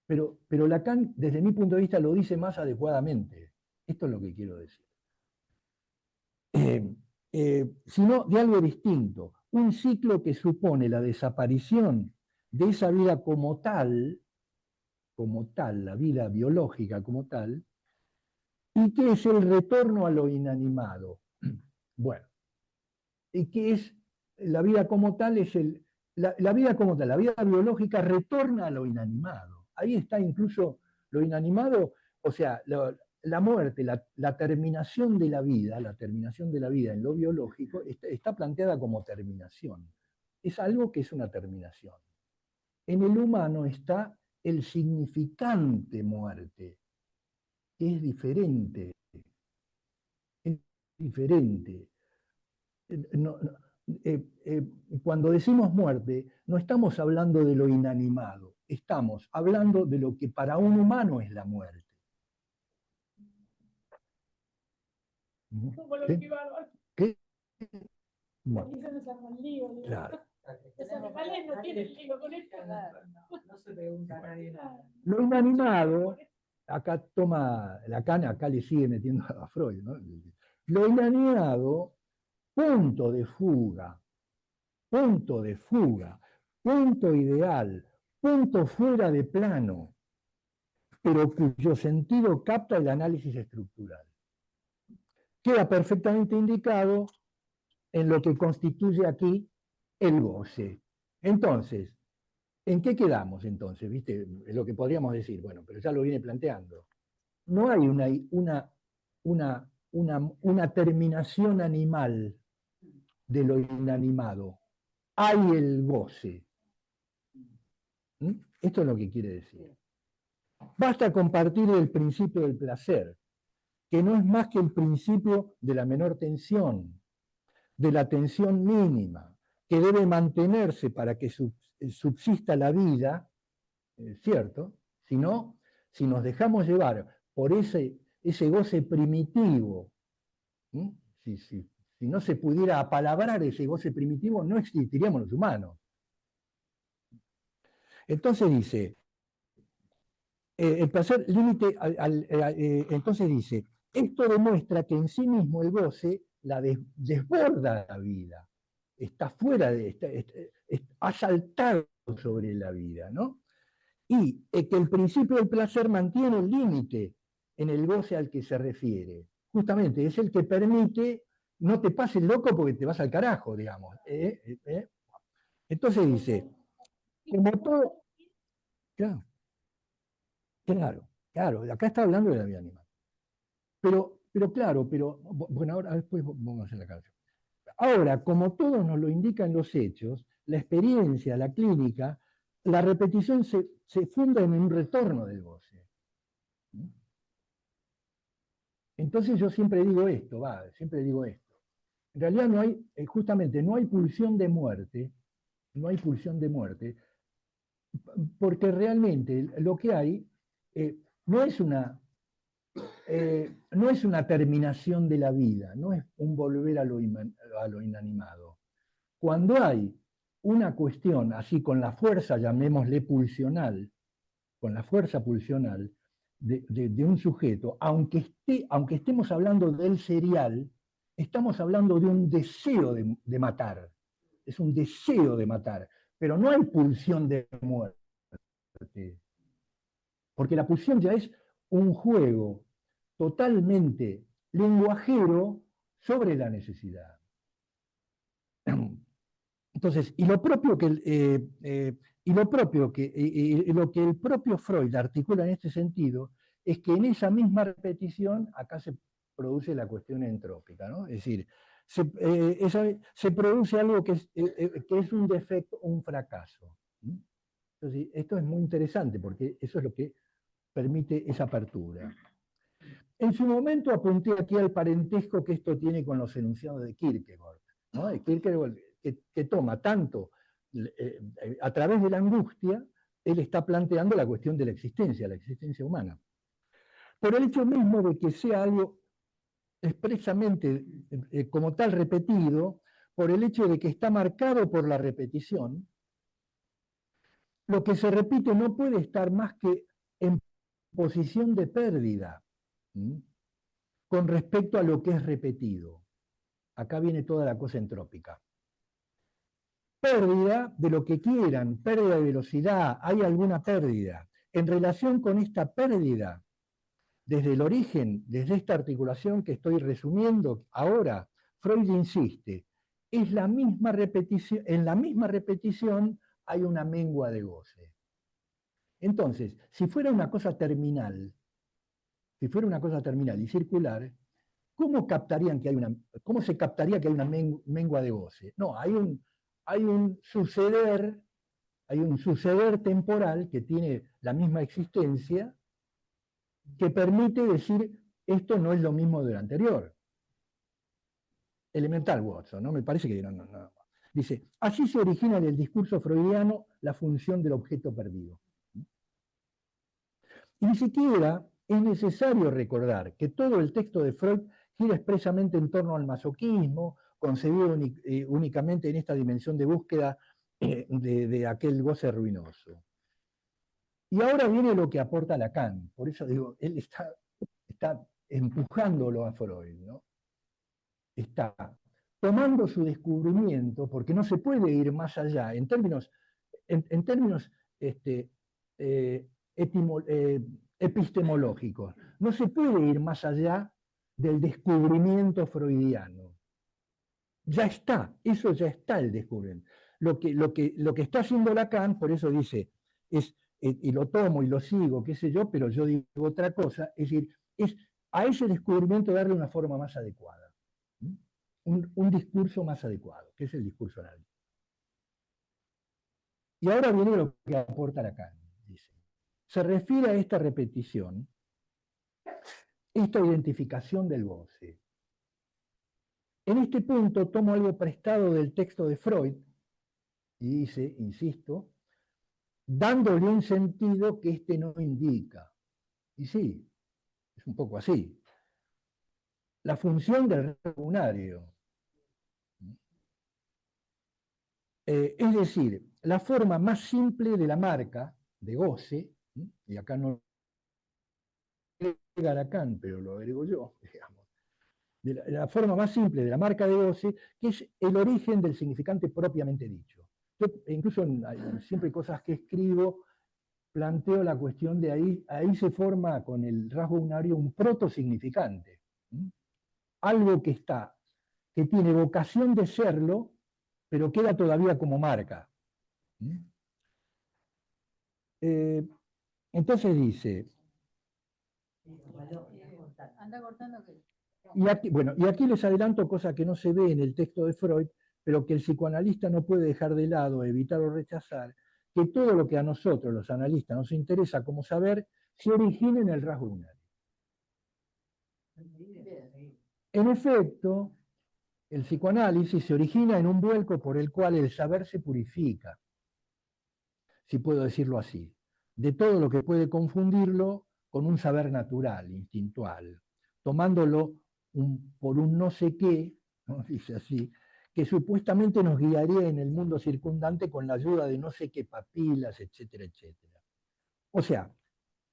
pero Lacan, desde mi punto de vista, lo dice más adecuadamente. Esto es lo que quiero decir. Sino de algo distinto, un ciclo que supone la desaparición de esa vida como tal, la vida biológica como tal, y que es el retorno a lo inanimado. Bueno, y que es la vida como tal, la vida como tal, la vida biológica retorna a lo inanimado. Ahí está incluso lo inanimado, o sea, la muerte, la terminación de la vida en lo biológico está planteada como terminación. Es algo que es una terminación. En el humano está el significante muerte, que es diferente. Es diferente. Cuando decimos muerte, no estamos hablando de lo inanimado, estamos hablando de lo que para un humano es la muerte. Como los ¿Sí? privados. ¿Qué? Aquí Bueno, se nos arma el lío. Digo. claro. Los animales no tienen lío con esto. No se pregunta a nadie nada. Lo inanimado, acá toma Lacan, acá le sigue metiendo a Freud, ¿no? Lo inanimado, punto de fuga, punto ideal, punto fuera de plano, pero cuyo sentido capta el análisis estructural. Queda perfectamente indicado en lo que constituye aquí el goce. Entonces, ¿en qué quedamos entonces? ¿Viste? Es lo que podríamos decir, bueno, pero ya lo viene planteando. No hay una terminación animal de lo inanimado. Hay el goce. ¿Mm? Esto es lo que quiere decir. Basta compartir el principio del placer, que no es más que el principio de la menor tensión, de la tensión mínima, que debe mantenerse para que subsista la vida, ¿cierto? Si no, si nos dejamos llevar por ese goce primitivo, si no se pudiera apalabrar ese goce primitivo, no existiríamos los humanos. Entonces dice, el placer límite, entonces dice, esto demuestra que en sí mismo el goce la desborda la vida, está fuera ha saltado sobre la vida, ¿no? Y que el principio del placer mantiene el límite en el goce al que se refiere. Justamente es el que permite, no te pases loco porque te vas al carajo, digamos. Entonces dice, como todo... Claro, acá está hablando de la vida animal. Pero bueno, ahora después vamos a hacer la canción. Ahora, como todos nos lo indican los hechos, la experiencia, la clínica, la repetición se funda en un retorno del goce. Entonces yo siempre digo esto, En realidad no hay, justamente no hay pulsión de muerte, porque realmente lo que hay no es una terminación de la vida, no es un volver a lo inanimado. Cuando hay una cuestión así con la fuerza, llamémosle pulsional, con la fuerza pulsional de un sujeto, aunque estemos hablando del serial, estamos hablando de un deseo de matar. Es un deseo de matar, pero no hay pulsión de muerte. Porque la pulsión ya es un juego totalmente lenguajero sobre la necesidad. Entonces, lo que el propio Freud articula en este sentido es que en esa misma repetición acá se produce la cuestión entrópica, ¿no? Es decir, se produce algo que es un defecto, un fracaso. Entonces, esto es muy interesante porque eso es lo que permite esa apertura. En su momento apunté aquí al parentesco que esto tiene con los enunciados de Kierkegaard, ¿no? De Kierkegaard que toma tanto a través de la angustia, él está planteando la cuestión de la existencia humana. Por el hecho mismo de que sea algo expresamente como tal repetido, por el hecho de que está marcado por la repetición, lo que se repite no puede estar más que en posición de pérdida, ¿sí?, con respecto a lo que es repetido. Acá viene toda la cosa entrópica. Pérdida de lo que quieran, pérdida de velocidad, hay alguna pérdida. En relación con esta pérdida, desde el origen, desde esta articulación que estoy resumiendo ahora, Freud insiste, es la misma repetición, en la misma repetición hay una mengua de goce. Entonces, si fuera una cosa terminal y circular, ¿cómo se captaría que hay una mengua de goce? No, hay un suceder temporal que tiene la misma existencia que permite decir esto no es lo mismo de lo anterior. Elemental, Watson, ¿no? Me parece que no. Dice, así se origina en el discurso freudiano la función del objeto perdido. Y ni siquiera es necesario recordar que todo el texto de Freud gira expresamente en torno al masoquismo, concebido únicamente en esta dimensión de búsqueda de aquel goce ruinoso. Y ahora viene lo que aporta Lacan, por eso digo, él está empujándolo a Freud, ¿no? Está tomando su descubrimiento, porque no se puede ir más allá, en términos epistemológicos, no se puede ir más allá del descubrimiento freudiano. Ya está, eso ya está el descubrimiento. Lo que está haciendo Lacan, por eso dice, y lo tomo y lo sigo, qué sé yo, pero yo digo otra cosa, es decir, es a ese descubrimiento darle una forma más adecuada, un discurso más adecuado, que es el discurso analítico. Y ahora viene lo que aporta Lacan, dice. Se refiere a esta repetición, esta identificación del goce. En este punto tomo algo prestado del texto de Freud y dice, insisto, dándole un sentido que éste no indica. Y sí, es un poco así. La función del lunario. Es decir, la forma más simple de la marca de goce, y acá no agrega Lacan, pero lo agrego yo, digamos, la forma más simple de la marca de goce, que es el origen del significante propiamente dicho. Yo, incluso siempre cosas que escribo, planteo la cuestión de ahí se forma con el rasgo unario un protosignificante. Algo que tiene vocación de serlo, pero queda todavía como marca. Entonces dice, Anda cortando que... y aquí les adelanto cosa que no se ve en el texto de Freud, pero que el psicoanalista no puede dejar de lado, evitar o rechazar, que todo lo que a nosotros, los analistas, nos interesa como saber, se origina en el rasgo unario. En efecto, el psicoanálisis se origina en un vuelco por el cual el saber se purifica, si puedo decirlo así, de todo lo que puede confundirlo con un saber natural, instintual, tomándolo por un no sé qué, ¿no? Dice así, que supuestamente nos guiaría en el mundo circundante con la ayuda de no sé qué papilas, etcétera, etcétera. O sea,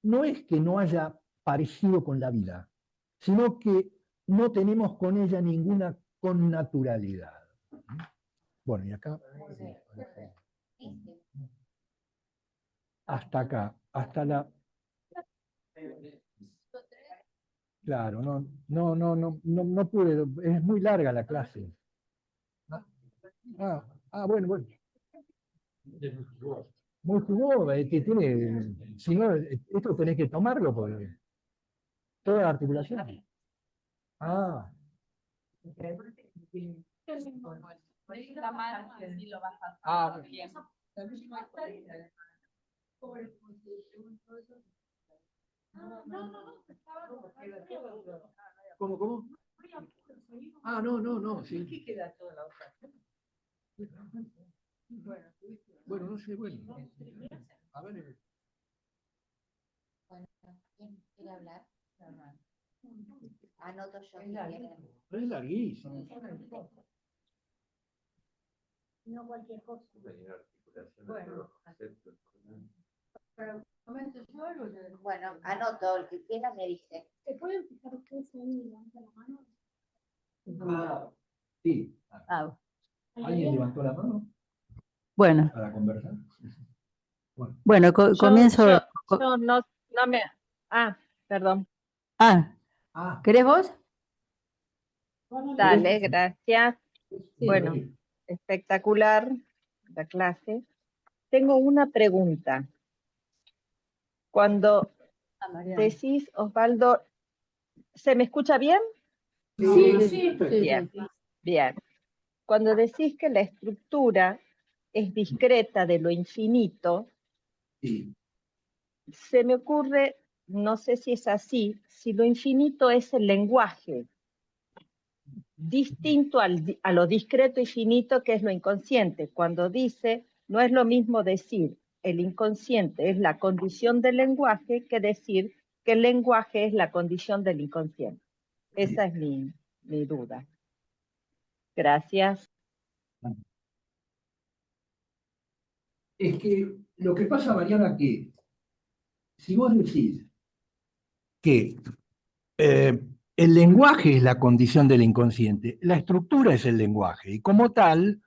no es que no haya parecido con la vida, sino que no tenemos con ella ninguna connaturalidad. Bueno, y acá... Hasta acá, hasta la... Claro, no pude, es muy larga la clase. Bueno. Muy jugosa, que tiene, si no, esto tenés que tomarlo porque toda la articulación. Ah, ¿Cómo, cómo? Ah, no, sí. ¿Qué queda toda la hoja? Bueno, Bueno, no sé, bueno. A ver. Bueno, ¿quién quiere hablar? Anoto yo si largo. quieren. Es larguísimo. No cualquier cosa. bueno. Para comento yo algo. Bueno, anoto, el que quiera me dice. ¿Se pueden fijar ustedes ahí y levantar la mano? Ah, sí. Ah, ¿Alguien levantó la mano bueno, para conversar? Bueno, bueno, comienzo. Yo no me. Ah, perdón. ah, ¿Querés vos? Dale, gracias. sí, Bueno, vení. espectacular la clase. Tengo una pregunta. Cuando Mariana. decís, Osvaldo, ¿se me escucha bien? Sí. Bien, bien. Cuando decís que la estructura es discreta de lo infinito, Sí. se me ocurre, no sé si es así, si lo infinito es el lenguaje, distinto a lo discreto y finito que es lo inconsciente. Cuando dice, no es lo mismo decir el inconsciente es la condición del lenguaje que decir que el lenguaje es la condición del inconsciente. Esa es mi duda. Gracias. Es que lo que pasa, Mariana, que si vos decís que el lenguaje es la condición del inconsciente, la estructura es el lenguaje, y como tal,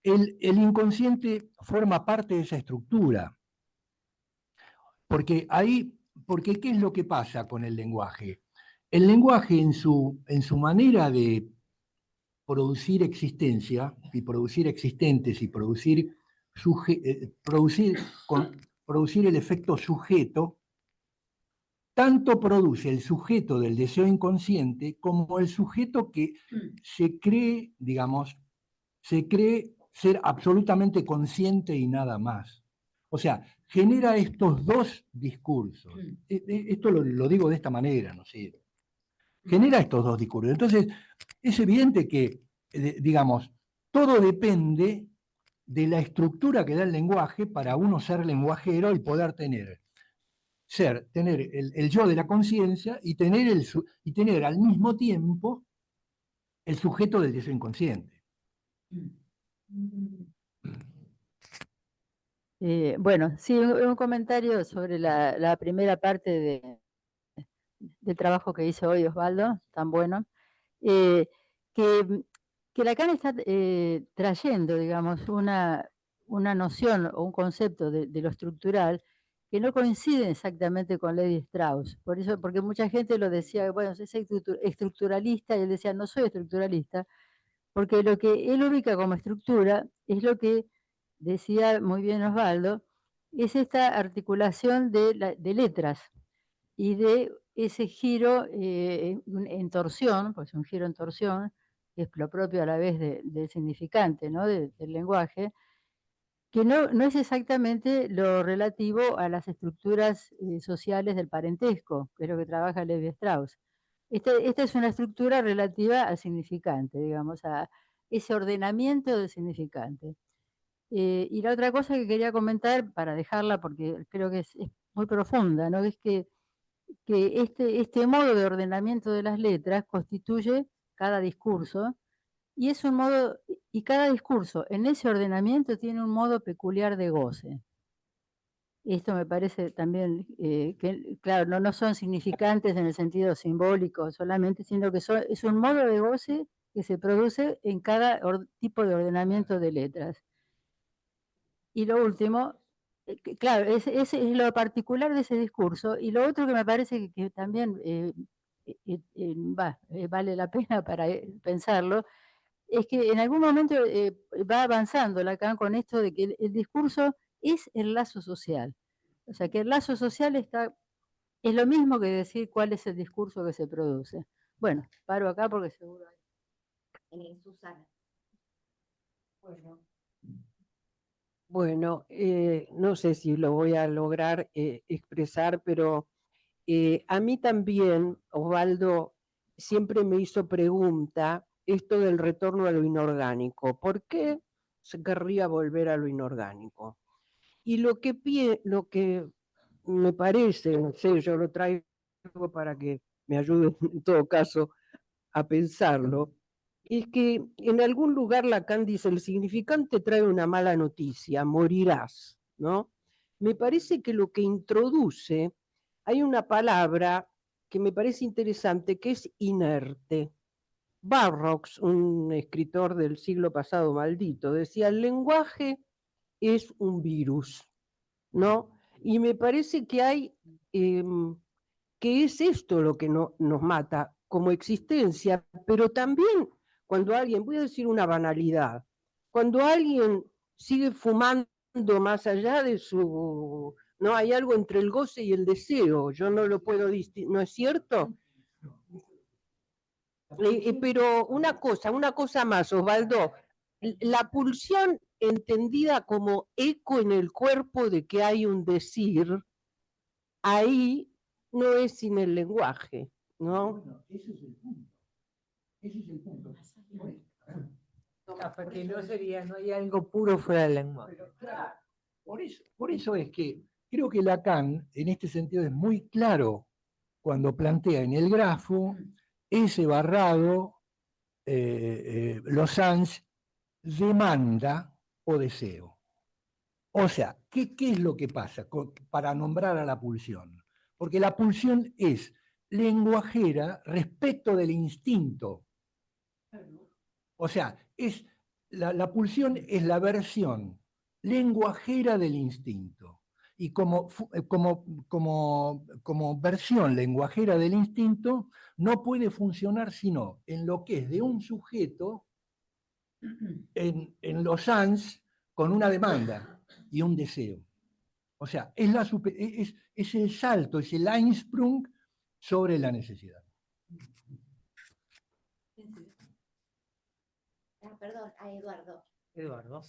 el inconsciente forma parte de esa estructura. Porque ¿qué es lo que pasa con el lenguaje? El lenguaje en su manera de producir existencia y producir existentes y producir el efecto sujeto, tanto produce el sujeto del deseo inconsciente como el sujeto que se cree, digamos, se cree ser absolutamente consciente y nada más. O sea, genera estos dos discursos. Esto lo digo de esta manera, no sé. Genera estos dos discursos. Entonces, es evidente que, digamos, todo depende de la estructura que da el lenguaje para uno ser lenguajero y poder tener el yo de la conciencia y tener al mismo tiempo el sujeto del deseo inconsciente. Bueno, sí, un comentario sobre la primera parte del trabajo que hizo hoy Osvaldo, tan bueno, eh, que, que Lacan está trayendo, digamos, una noción o un concepto de lo estructural que no coincide exactamente con Levi Strauss. Por eso, porque mucha gente lo decía, bueno, es estructuralista, y él decía, no soy estructuralista, porque lo que él ubica como estructura es lo que decía muy bien Osvaldo, es esta articulación de letras y de ese giro en torsión, pues un giro en torsión, que es lo propio a la vez del significante, ¿no? Del lenguaje, que no es exactamente lo relativo a las estructuras sociales del parentesco, que es lo que trabaja Levi Strauss. Esta es una estructura relativa al significante, digamos, a ese ordenamiento del significante. Y la otra cosa que quería comentar, para dejarla, porque creo que es muy profunda, ¿no? Es que este modo de ordenamiento de las letras constituye cada discurso, y es un modo, y cada discurso en ese ordenamiento tiene un modo peculiar de goce. Esto me parece también que, claro, no son significantes en el sentido simbólico solamente, sino que es un modo de goce que se produce en cada tipo de ordenamiento de letras. Y lo último, claro, ese es lo particular de ese discurso. Y lo otro que me parece que también vale la pena para pensarlo, es que en algún momento va avanzando Lacan con esto de que el discurso es el lazo social. O sea, que el lazo social es lo mismo que decir cuál es el discurso que se produce. Bueno, paro acá porque seguro hay. Susana. Bueno. Bueno, no sé si lo voy a lograr expresar, pero a mí también, Osvaldo, siempre me hizo pregunta esto del retorno a lo inorgánico. ¿Por qué se querría volver a lo inorgánico? Y lo que me parece, no sé, yo lo traigo para que me ayude en todo caso a pensarlo, es que en algún lugar Lacan dice, el significante trae una mala noticia, morirás, ¿no? Me parece que lo que introduce, hay una palabra que me parece interesante, que es inerte. Barrox, un escritor del siglo pasado maldito, decía, el lenguaje es un virus, ¿no? Y me parece que hay, que es esto lo que nos mata como existencia, pero también cuando alguien, voy a decir una banalidad, cuando alguien sigue fumando más allá de su, no hay algo entre el goce y el deseo, yo no lo puedo distinguir, ¿no es cierto? Pero una cosa más, Osvaldo, la pulsión entendida como eco en el cuerpo de que hay un decir, ahí no es sin el lenguaje, ¿no? Bueno, ese es el punto. Ese es el punto. Porque no sería, no hay algo puro fuera del lenguaje. Pero, claro, por eso es que creo que Lacan, en este sentido, es muy claro cuando plantea en el grafo ese barrado, los sans, demanda o deseo. O sea, ¿qué es lo que pasa para nombrar a la pulsión? Porque la pulsión es lenguajera respecto del instinto. O sea, la pulsión es la versión lenguajera del instinto. Y como versión lenguajera del instinto, no puede funcionar sino en lo que es de un sujeto, en los sans, con una demanda y un deseo. O sea, es el salto, es el Einsprung sobre la necesidad. Perdón, a Eduardo. Eduardo.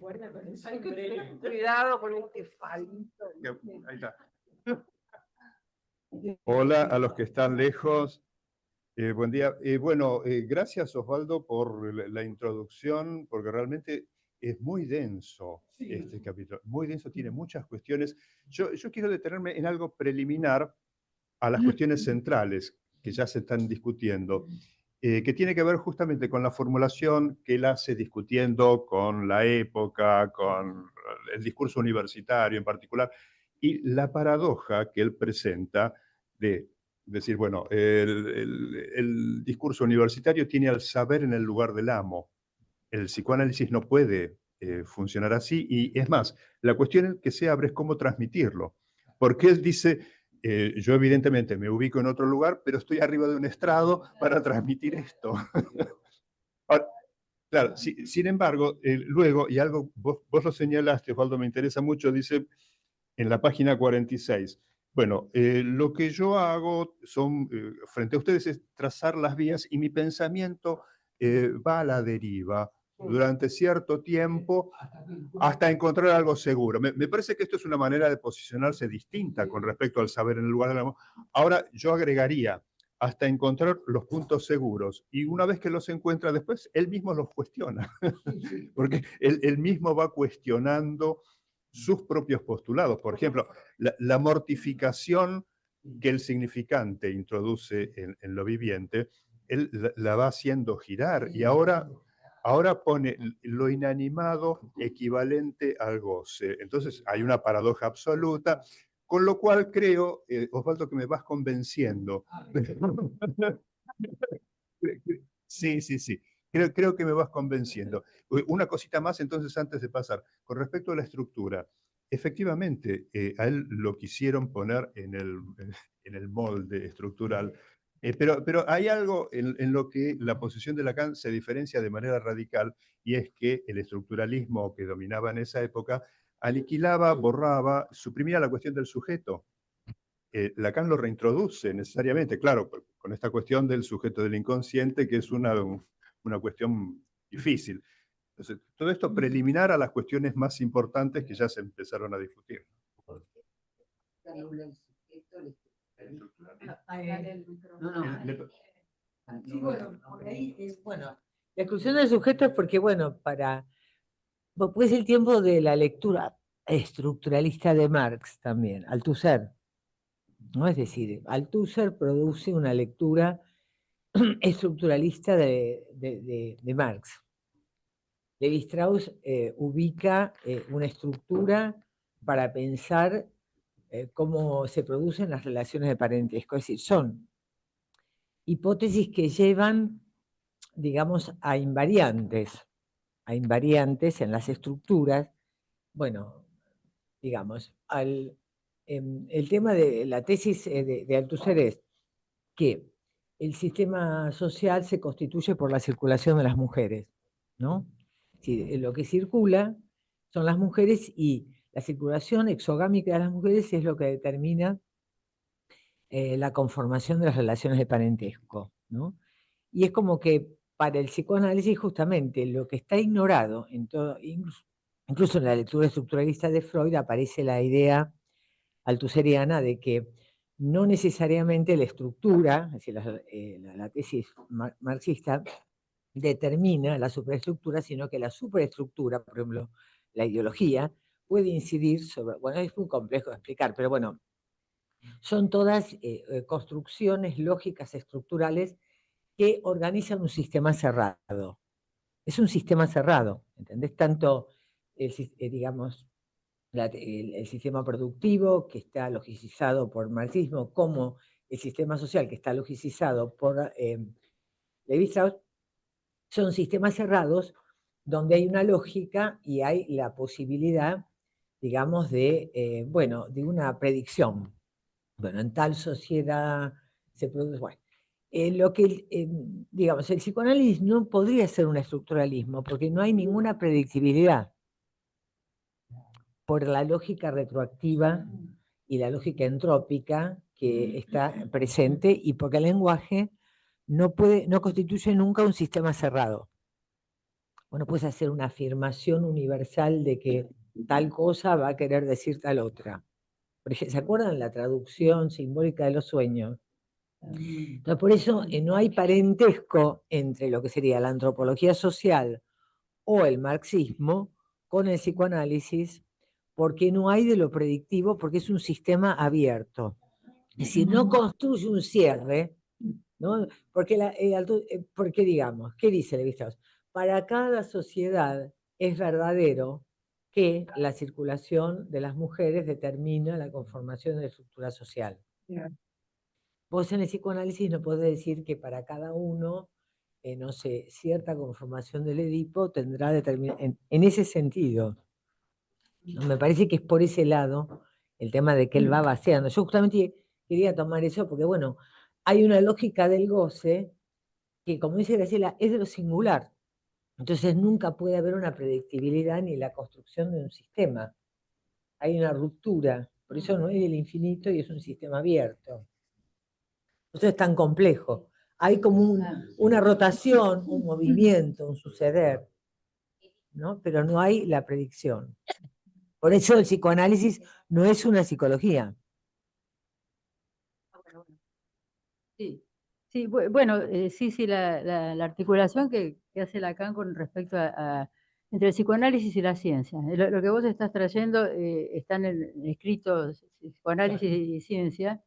Cuidado con este falito. Ahí está. Hola a los que están lejos. Buen día. Gracias Osvaldo por la introducción, porque realmente es muy denso este capítulo. Muy denso, tiene muchas cuestiones. Yo quiero detenerme en algo preliminar a las cuestiones centrales que ya se están discutiendo, que tiene que ver justamente con la formulación que él hace discutiendo con la época, con el discurso universitario en particular, y la paradoja que él presenta de decir, bueno, el discurso universitario tiene al saber en el lugar del amo. El psicoanálisis no puede funcionar así, y es más, la cuestión que se abre es cómo transmitirlo. Porque él dice, yo evidentemente me ubico en otro lugar, pero estoy arriba de un estrado para transmitir esto. Ahora, claro, sin embargo, luego, y algo, vos lo señalaste, Osvaldo, me interesa mucho, dice en la página 46, bueno, lo que yo hago son, frente a ustedes, es trazar las vías y mi pensamiento va a la deriva durante cierto tiempo hasta encontrar algo seguro. Me parece que esto es una manera de posicionarse distinta con respecto al saber en el lugar del amor. Ahora yo agregaría hasta encontrar los puntos seguros, y una vez que los encuentra después, él mismo los cuestiona, porque él mismo va cuestionando sus propios postulados. Por ejemplo, la mortificación que el significante introduce en lo viviente, él la va haciendo girar, y ahora pone lo inanimado equivalente al goce. Entonces hay una paradoja absoluta, con lo cual creo, Osvaldo, que me vas convenciendo. Sí. Creo que me vas convenciendo. Una cosita más entonces antes de pasar. Con respecto a la estructura, efectivamente, a él lo quisieron poner en el molde estructural, pero hay algo en lo que la posición de Lacan se diferencia de manera radical, y es que el estructuralismo que dominaba en esa época aniquilaba, borraba, suprimía la cuestión del sujeto. Lacan lo reintroduce necesariamente, claro, con esta cuestión del sujeto del inconsciente, que es una cuestión difícil. Entonces, todo esto preliminar a las cuestiones más importantes que ya se empezaron a discutir. Sí, bueno, por ahí bueno, la exclusión del sujeto es porque, bueno, pues el tiempo de la lectura estructuralista de Marx también, Althusser, ¿no? Es decir, Althusser produce una lectura estructuralista de Marx. Levi Strauss ubica una estructura para pensar cómo se producen las relaciones de parentesco, es decir, son hipótesis que llevan, digamos, a invariantes en las estructuras. Bueno, digamos, el tema de la tesis de Althusser es que el sistema social se constituye por la circulación de las mujeres, ¿no? Sí, lo que circula son las mujeres y la circulación exogámica de las mujeres es lo que determina la conformación de las relaciones de parentesco, ¿no? Y es como que para el psicoanálisis justamente lo que está ignorado, en todo, incluso en la lectura estructuralista de Freud aparece la idea althusseriana de que no necesariamente la estructura, es decir, la tesis marxista, determina la superestructura, sino que la superestructura, por ejemplo, la ideología, puede incidir sobre, bueno, es muy complejo de explicar, pero bueno, son todas construcciones lógicas estructurales que organizan un sistema cerrado. Es un sistema cerrado, ¿entendés? Tanto, digamos, el sistema productivo, que está logicizado por marxismo, como el sistema social, que está logicizado por Levi Strauss, son sistemas cerrados donde hay una lógica y hay la posibilidad, digamos, bueno, de una predicción. Bueno, en tal sociedad se produce, bueno, digamos, el psicoanálisis no podría ser un estructuralismo porque no hay ninguna predictibilidad por la lógica retroactiva y la lógica entrópica que está presente y porque el lenguaje no constituye nunca un sistema cerrado. Bueno, puedes hacer una afirmación universal de que tal cosa va a querer decir tal otra. Por ejemplo, ¿se acuerdan la traducción simbólica de los sueños? Entonces, por eso no hay parentesco entre lo que sería la antropología social o el marxismo con el psicoanálisis, porque no hay de lo predictivo, porque es un sistema abierto. Es decir, no construye un cierre, ¿no? Porque digamos, ¿qué dice Levi-Strauss? Para cada sociedad es verdadero que la circulación de las mujeres determina la conformación de la estructura social. Vos en el psicoanálisis no podés decir que para cada uno, no sé, cierta conformación del Edipo tendrá determinado, en ese sentido. ¿No? Me parece que es por ese lado el tema de que él va vaciando. Yo justamente quería tomar eso porque, bueno, hay una lógica del goce que, como dice Graciela, es de lo singular. Entonces nunca puede haber una predictibilidad ni la construcción de un sistema. Hay una ruptura, por eso no es el infinito y es un sistema abierto. Eso es tan complejo. Hay como una rotación, un movimiento, un suceder, ¿no? Pero no hay la predicción. Por eso el psicoanálisis no es una psicología. Sí, sí, bueno, sí, la articulación que hace Lacan con respecto entre el psicoanálisis y la ciencia. Lo que vos estás trayendo está en escritos Psicoanálisis y Ciencia,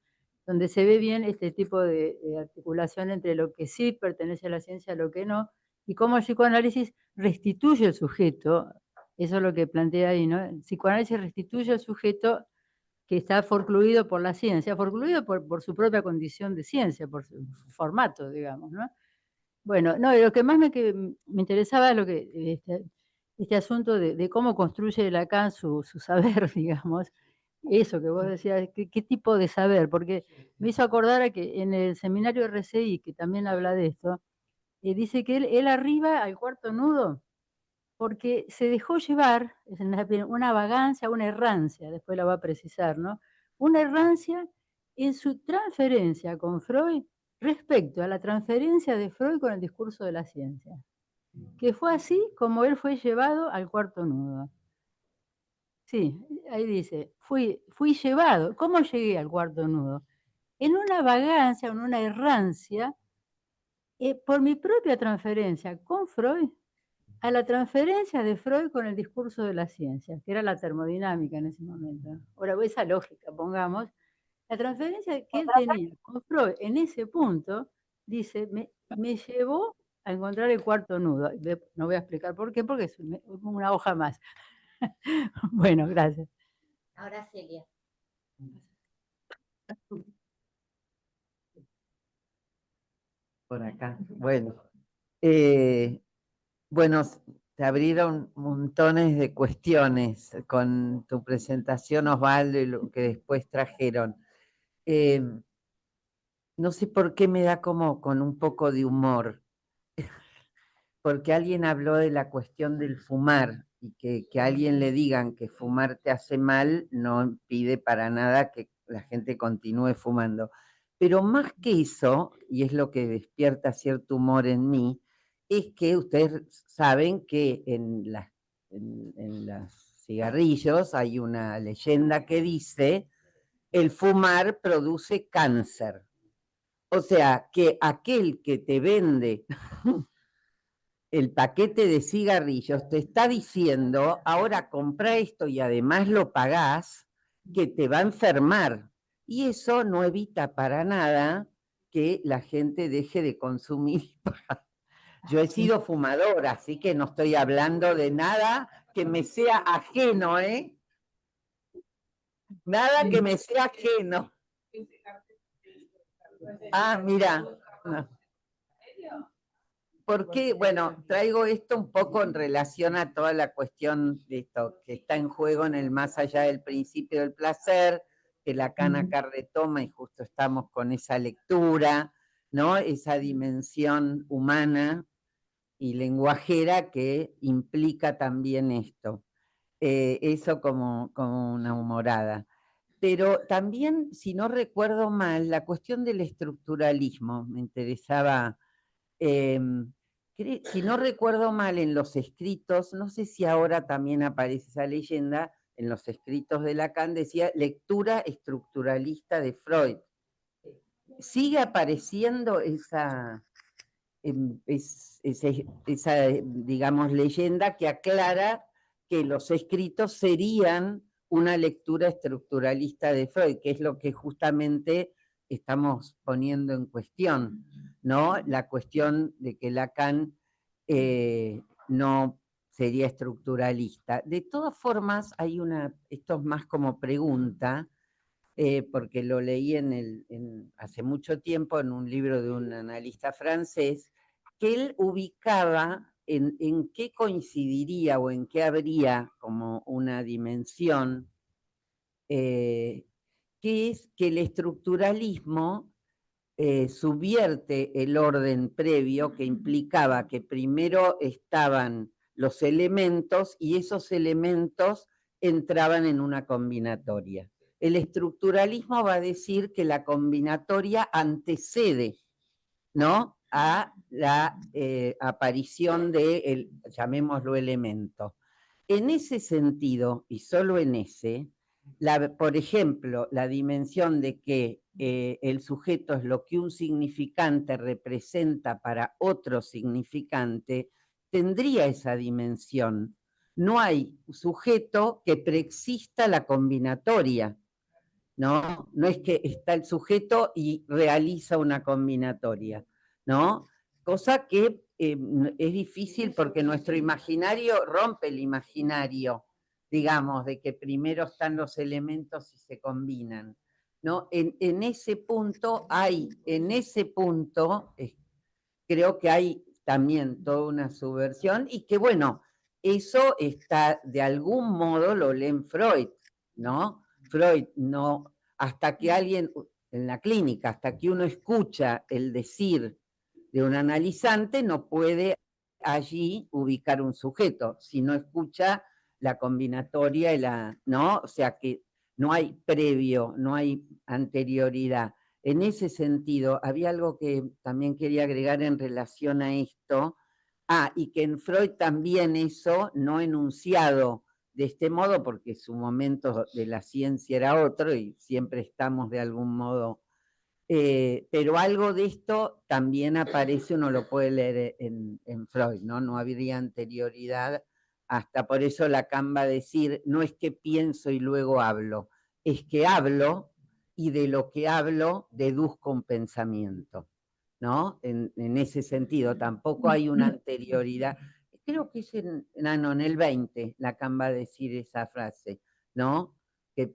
donde se ve bien este tipo de articulación entre lo que sí pertenece a la ciencia y lo que no, y cómo el psicoanálisis restituye el sujeto, eso es lo que plantea ahí, ¿no? El psicoanálisis restituye al sujeto que está forcluido por la ciencia, forcluido por su propia condición de ciencia, por su formato, digamos, ¿no? Bueno, no, lo que más me interesaba es lo que este asunto de cómo construye Lacan su saber, digamos, eso que vos decías, ¿qué tipo de saber? Porque me hizo acordar a que en el seminario RCI, que también habla de esto, dice que él arriba al cuarto nudo, porque se dejó llevar, es una vagancia, una errancia, después la va a precisar, ¿no? Una errancia en su transferencia con Freud respecto a la transferencia de Freud con el discurso de la ciencia. que fue así como él fue llevado al cuarto nudo. Sí, ahí dice, fui llevado. ¿Cómo llegué al cuarto nudo? En una vagancia, en una errancia, por mi propia transferencia con Freud, a la transferencia de Freud con el discurso de la ciencia, que era la termodinámica en ese momento. Ahora, esa lógica, pongamos, la transferencia que él tenía con Freud en ese punto, dice, me llevó a encontrar el cuarto nudo. No voy a explicar por qué, porque es una hoja más. Bueno, gracias. Ahora Celia. Por acá. Bueno, bueno, te abrieron montones de cuestiones con tu presentación, Osvaldo, y lo que después trajeron. No sé por qué me da como con un poco de humor, porque alguien habló de la cuestión del fumar, y que a alguien le digan que fumar te hace mal no impide para nada que la gente continúe fumando. Pero más que eso, y es lo que despierta cierto humor en mí, es que ustedes saben que en los cigarrillos hay una leyenda que dice: el fumar produce cáncer. O sea, que aquel que te vende el paquete de cigarrillos te está diciendo, ahora compra esto y además lo pagás, que te va a enfermar. Y eso no evita para nada que la gente deje de consumir. Yo he sido fumadora, así que no estoy hablando de nada que me sea ajeno, ¿eh? Nada que me sea ajeno. Ah, mira. No. ¿Por qué? Bueno, traigo esto un poco en relación a toda la cuestión de esto que está en juego en el más allá del principio del placer, que Lacan acá retoma, y justo estamos con esa lectura, ¿no? Esa dimensión humana y lenguajera que implica también esto. Eso como una humorada. Pero también, si no recuerdo mal, la cuestión del estructuralismo me interesaba. Si no recuerdo mal, en los escritos, no sé si ahora también aparece esa leyenda, en los escritos de Lacan decía lectura estructuralista de Freud. ¿Sigue apareciendo esa, digamos, leyenda que aclara que los escritos serían una lectura estructuralista de Freud, que es lo que justamente estamos poniendo en cuestión, ¿no? La cuestión de que Lacan no sería estructuralista. De todas formas, hay esto es más como pregunta, porque lo leí hace mucho tiempo en un libro de un analista francés, que él ubicaba en qué coincidiría o en qué habría como una dimensión, que es que el estructuralismo subvierte el orden previo, que implicaba que primero estaban los elementos y esos elementos entraban en una combinatoria. El estructuralismo va a decir que la combinatoria antecede, ¿no?, a la aparición de, llamémoslo, elemento. En ese sentido, y solo en ese, por ejemplo, la dimensión de que el sujeto es lo que un significante representa para otro significante, tendría esa dimensión. No hay sujeto que preexista la combinatoria, ¿no? No es que está el sujeto y realiza una combinatoria, ¿no? Cosa que es difícil porque nuestro imaginario rompe el imaginario, digamos, de que primero están los elementos y se combinan, ¿no? En ese punto creo que hay también toda una subversión y que, bueno, eso está, de algún modo lo lee Freud, ¿no? Freud no, hasta que alguien, en la clínica, hasta que uno escucha el decir de un analizante, no puede allí ubicar un sujeto, si no escucha la combinatoria, ¿no? O sea que no hay previo, no hay anterioridad. En ese sentido, había algo que también quería agregar en relación a esto, Y que en Freud también eso, no enunciado de este modo, porque su momento de la ciencia era otro y siempre estamos de algún modo, pero algo de esto también aparece, uno lo puede leer en Freud, ¿no? No habría anterioridad, hasta por eso Lacan va a decir, no es que pienso y luego hablo, es que hablo y de lo que hablo deduzco un pensamiento, ¿no? En ese sentido, tampoco hay una anterioridad. Creo que es en el 20, Lacan va a decir esa frase, ¿no? Que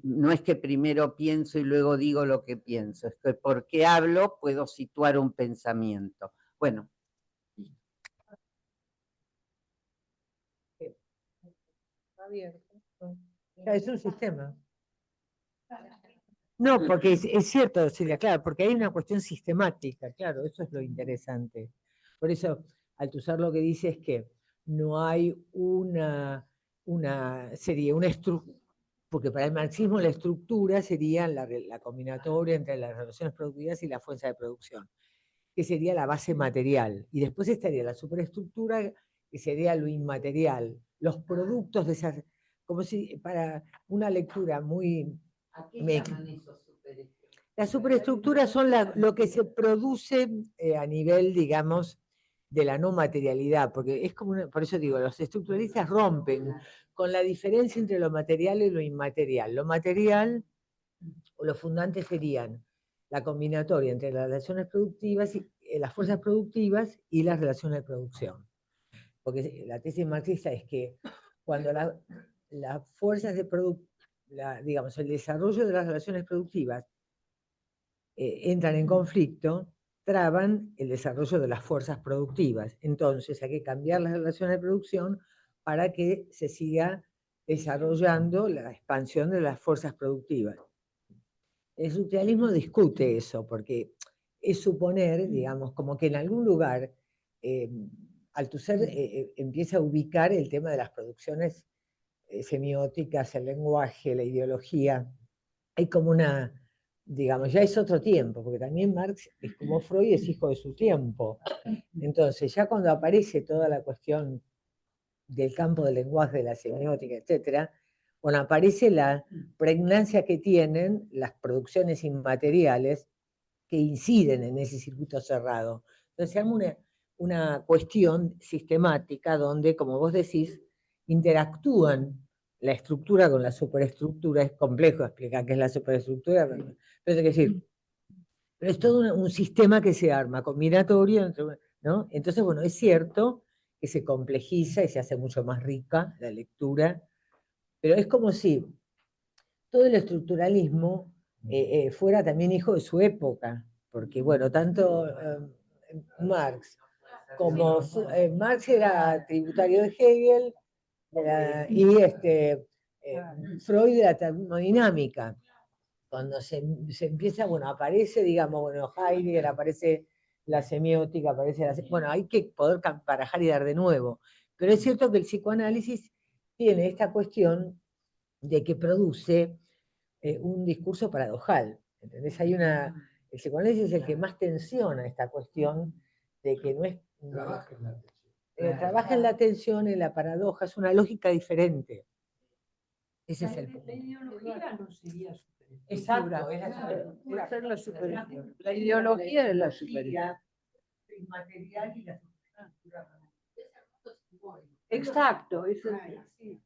no es que primero pienso y luego digo lo que pienso, es que porque hablo puedo situar un pensamiento. Bueno. Es un sistema. No, porque es cierto, Silvia, claro, porque hay una cuestión sistemática, claro, eso es lo interesante. Por eso, Althusser lo que dice es que no hay una estructura, porque para el marxismo la estructura sería la combinatoria entre las relaciones productivas y la fuerza de producción, que sería la base material. Y después estaría la superestructura, que sería lo inmaterial, los productos de esas, como si para una lectura muy... ¿A qué llaman esos superestructuras? Las superestructuras son lo que se produce a nivel, digamos, de la no materialidad, porque es como, por eso digo, los estructuralistas rompen con la diferencia entre lo material y lo inmaterial. Lo material o lo fundante serían la combinatoria entre las relaciones productivas, y las fuerzas productivas y las relaciones de producción. Porque la tesis marxista es que cuando las fuerzas de producción, digamos, el desarrollo de las relaciones productivas entran en conflicto, traban el desarrollo de las fuerzas productivas. Entonces hay que cambiar las relaciones de producción para que se siga desarrollando la expansión de las fuerzas productivas. El estructuralismo discute eso, porque es suponer, digamos, como que en algún lugar Althusser empieza a ubicar el tema de las producciones semióticas, el lenguaje, la ideología. Hay como una, digamos, ya es otro tiempo, porque también Marx es como Freud, es hijo de su tiempo. Entonces, ya cuando aparece toda la cuestión del campo del lenguaje, de la semiótica, etc., bueno, aparece la pregnancia que tienen las producciones inmateriales que inciden en ese circuito cerrado. Entonces, se arma una cuestión sistemática donde, como vos decís, interactúan la estructura con la superestructura. Es complejo explicar qué es la superestructura, pero hay que decir, pero es todo un sistema que se arma, combinatorio, ¿no? Entonces, bueno, es cierto que se complejiza y se hace mucho más rica la lectura, pero es como si todo el estructuralismo fuera también hijo de su época, porque, bueno, tanto Marx como Marx era tributario de Hegel y Freud de la termodinámica. Cuando se empieza, bueno, aparece, digamos, bueno, Heidegger, aparece la semiótica, aparece bueno, hay que poder barajar y dar de nuevo. Pero es cierto que el psicoanálisis tiene esta cuestión de que produce un discurso paradojal. ¿Entendés? El psicoanálisis es el que más tensiona esta cuestión de que no es... trabaja en la tensión, en la paradoja, es una lógica diferente. Ese es el punto. La ideología no sería superestructura. Exacto, es la superestructura. La ideología es la superestructura. Inmaterial y la superestructura. Exacto, eso sí.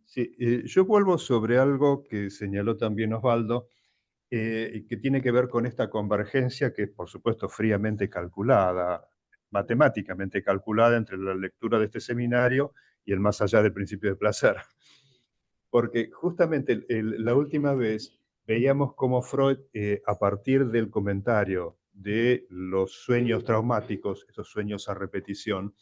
Sí, yo vuelvo sobre algo que señaló también Osvaldo, y que tiene que ver con esta convergencia que es, por supuesto, fríamente calculada, matemáticamente calculada entre la lectura de este seminario y el más allá del principio de placer. Porque justamente la última vez veíamos cómo Freud, a partir del comentario de los sueños traumáticos, esos sueños a repetición,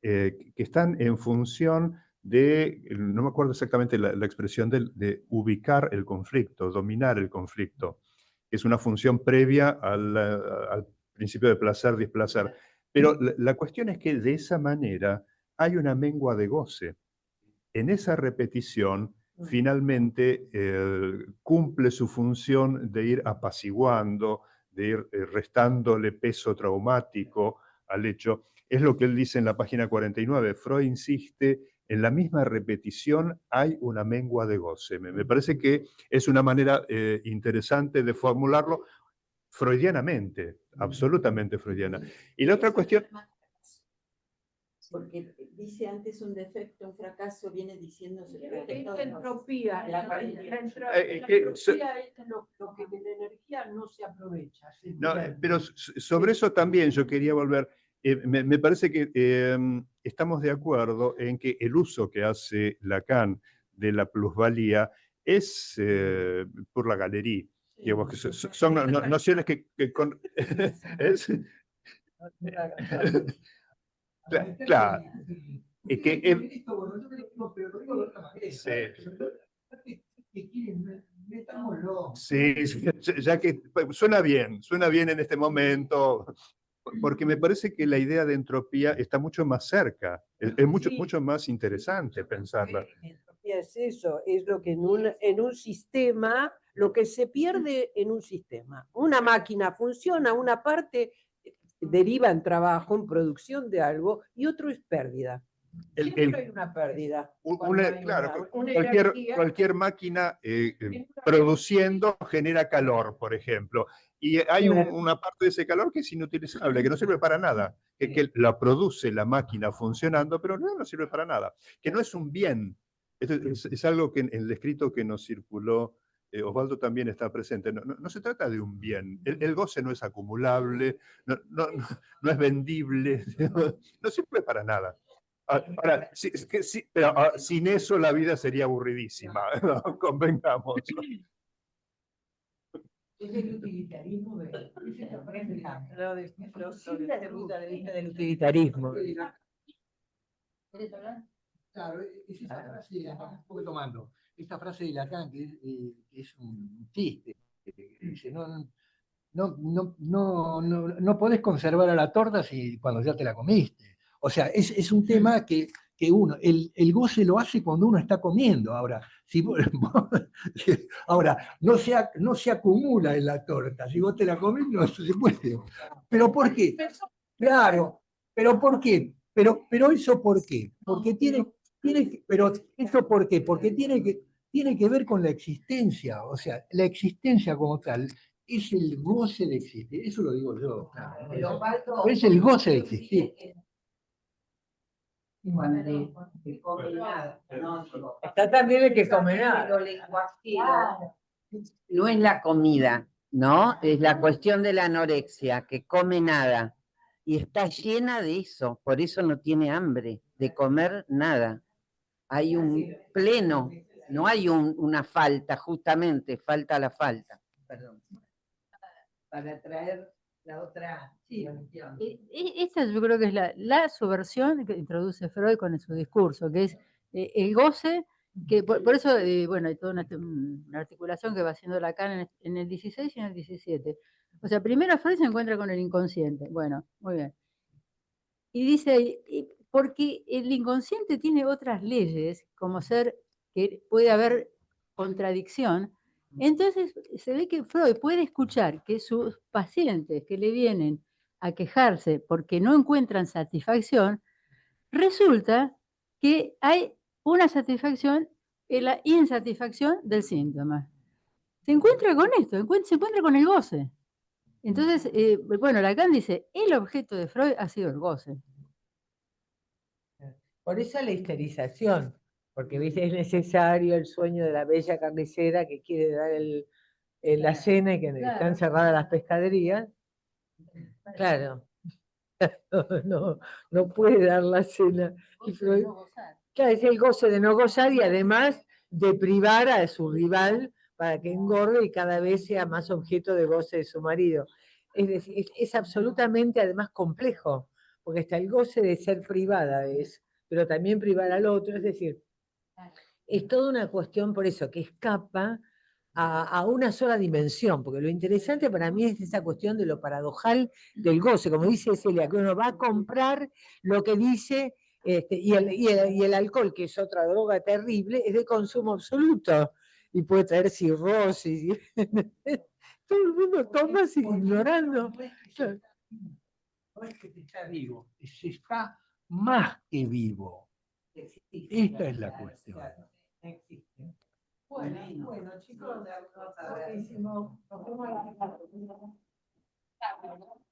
que están en función de, no me acuerdo exactamente la expresión de ubicar el conflicto, dominar el conflicto, que es una función previa al principio de placer-displacer. Pero la cuestión es que de esa manera hay una mengua de goce. En esa repetición, finalmente cumple su función de ir apaciguando, de ir restándole peso traumático al hecho. es lo que él dice en la página 49. Freud insiste, en la misma repetición hay una mengua de goce. Me parece que es una manera interesante de formularlo freudianamente, absolutamente freudiana. Y la otra cuestión... Porque dice antes un defecto, un fracaso, viene diciéndose Esta entropía, la entropía es lo que de la energía no se aprovecha. No, pero sobre eso también yo quería volver. Me parece que estamos de acuerdo en que el uso que hace Lacan de la plusvalía es por la galería. Digamos que son nociones que claro. Es que sí, ya que suena bien en este momento, porque me parece que la idea de entropía está mucho más cerca, es mucho más interesante pensarla. Entropía es eso, es lo que en un sistema, lo que se pierde en un sistema. Una máquina funciona, una parte deriva en trabajo, en producción de algo, y otro es pérdida. Siempre hay una pérdida. Claro, Energía. cualquier máquina produciendo genera calor, por ejemplo. Y hay una parte de ese calor que es inutilizable, que no sirve para nada, que la produce la máquina funcionando, pero no sirve para nada, que no es un bien. Esto es algo que en el escrito que nos circuló, Osvaldo también está presente. No se trata de un bien. El goce no es acumulable, no es vendible, no sirve para nada. Ahora, pero sin eso la vida sería aburridísima, ¿no? Convengamos. Es el utilitarismo del utilitarismo. Claro, es esa frase, estoy tomando, esta frase de Lacan que es un chiste, que dice, no podés conservar a la torta cuando ya te la comiste. O sea, es un tema que uno, el goce lo hace cuando uno está comiendo. Ahora, no se acumula en la torta. Si vos te la comés, no se puede. ¿Pero por qué? Claro, ¿pero por qué? Pero eso ¿por qué? Porque pero eso ¿por qué? Porque tiene que ver con la existencia. O sea, la existencia como tal es el goce de existir. Eso lo digo yo. Claro, ¿no? Es el goce de existir. Está también el que come nada. No es la comida, ¿no? Es la cuestión de la anorexia, que come nada. Y está llena de eso, por eso no tiene hambre, de comer nada. Hay un pleno, no hay una falta, justamente, falta la falta. Perdón. Para traer la otra... Esta yo creo que es la subversión que introduce Freud con su discurso, que es el goce, que por eso, bueno, hay toda una articulación que va haciendo Lacan en el 16 y en el 17. O sea, primero Freud se encuentra con el inconsciente. Bueno, muy bien. Y dice, porque el inconsciente tiene otras leyes, como ser que puede haber contradicción. Entonces se ve que Freud puede escuchar que sus pacientes que le vienen a quejarse porque no encuentran satisfacción, resulta que hay una satisfacción en la insatisfacción del síntoma. Se encuentra con esto, se encuentra con el goce. Entonces, bueno, Lacan dice, el objeto de Freud ha sido el goce. Por eso la histerización, porque ¿viste? Es necesario el sueño de la bella carnicera que quiere dar la cena y que están cerradas las pescaderías. Claro. No puede dar la cena. Claro, es el goce de no gozar y además de privar a su rival para que engorde y cada vez sea más objeto de goce de su marido. Es decir, es absolutamente además complejo, porque hasta el goce de ser privada pero también privar al otro, es decir, es toda una cuestión por eso, que escapa a una sola dimensión, porque lo interesante para mí es esa cuestión de lo paradojal del goce, como dice Celia, que uno va a comprar lo que dice, y el alcohol, que es otra droga terrible, es de consumo absoluto, y puede traer cirrosis, todo el mundo toma sin ignorando. no es que está vivo, se está más que vivo. Esta es la cuestión. Existe. Bueno, chicos, buenísimo. Nos vemos a la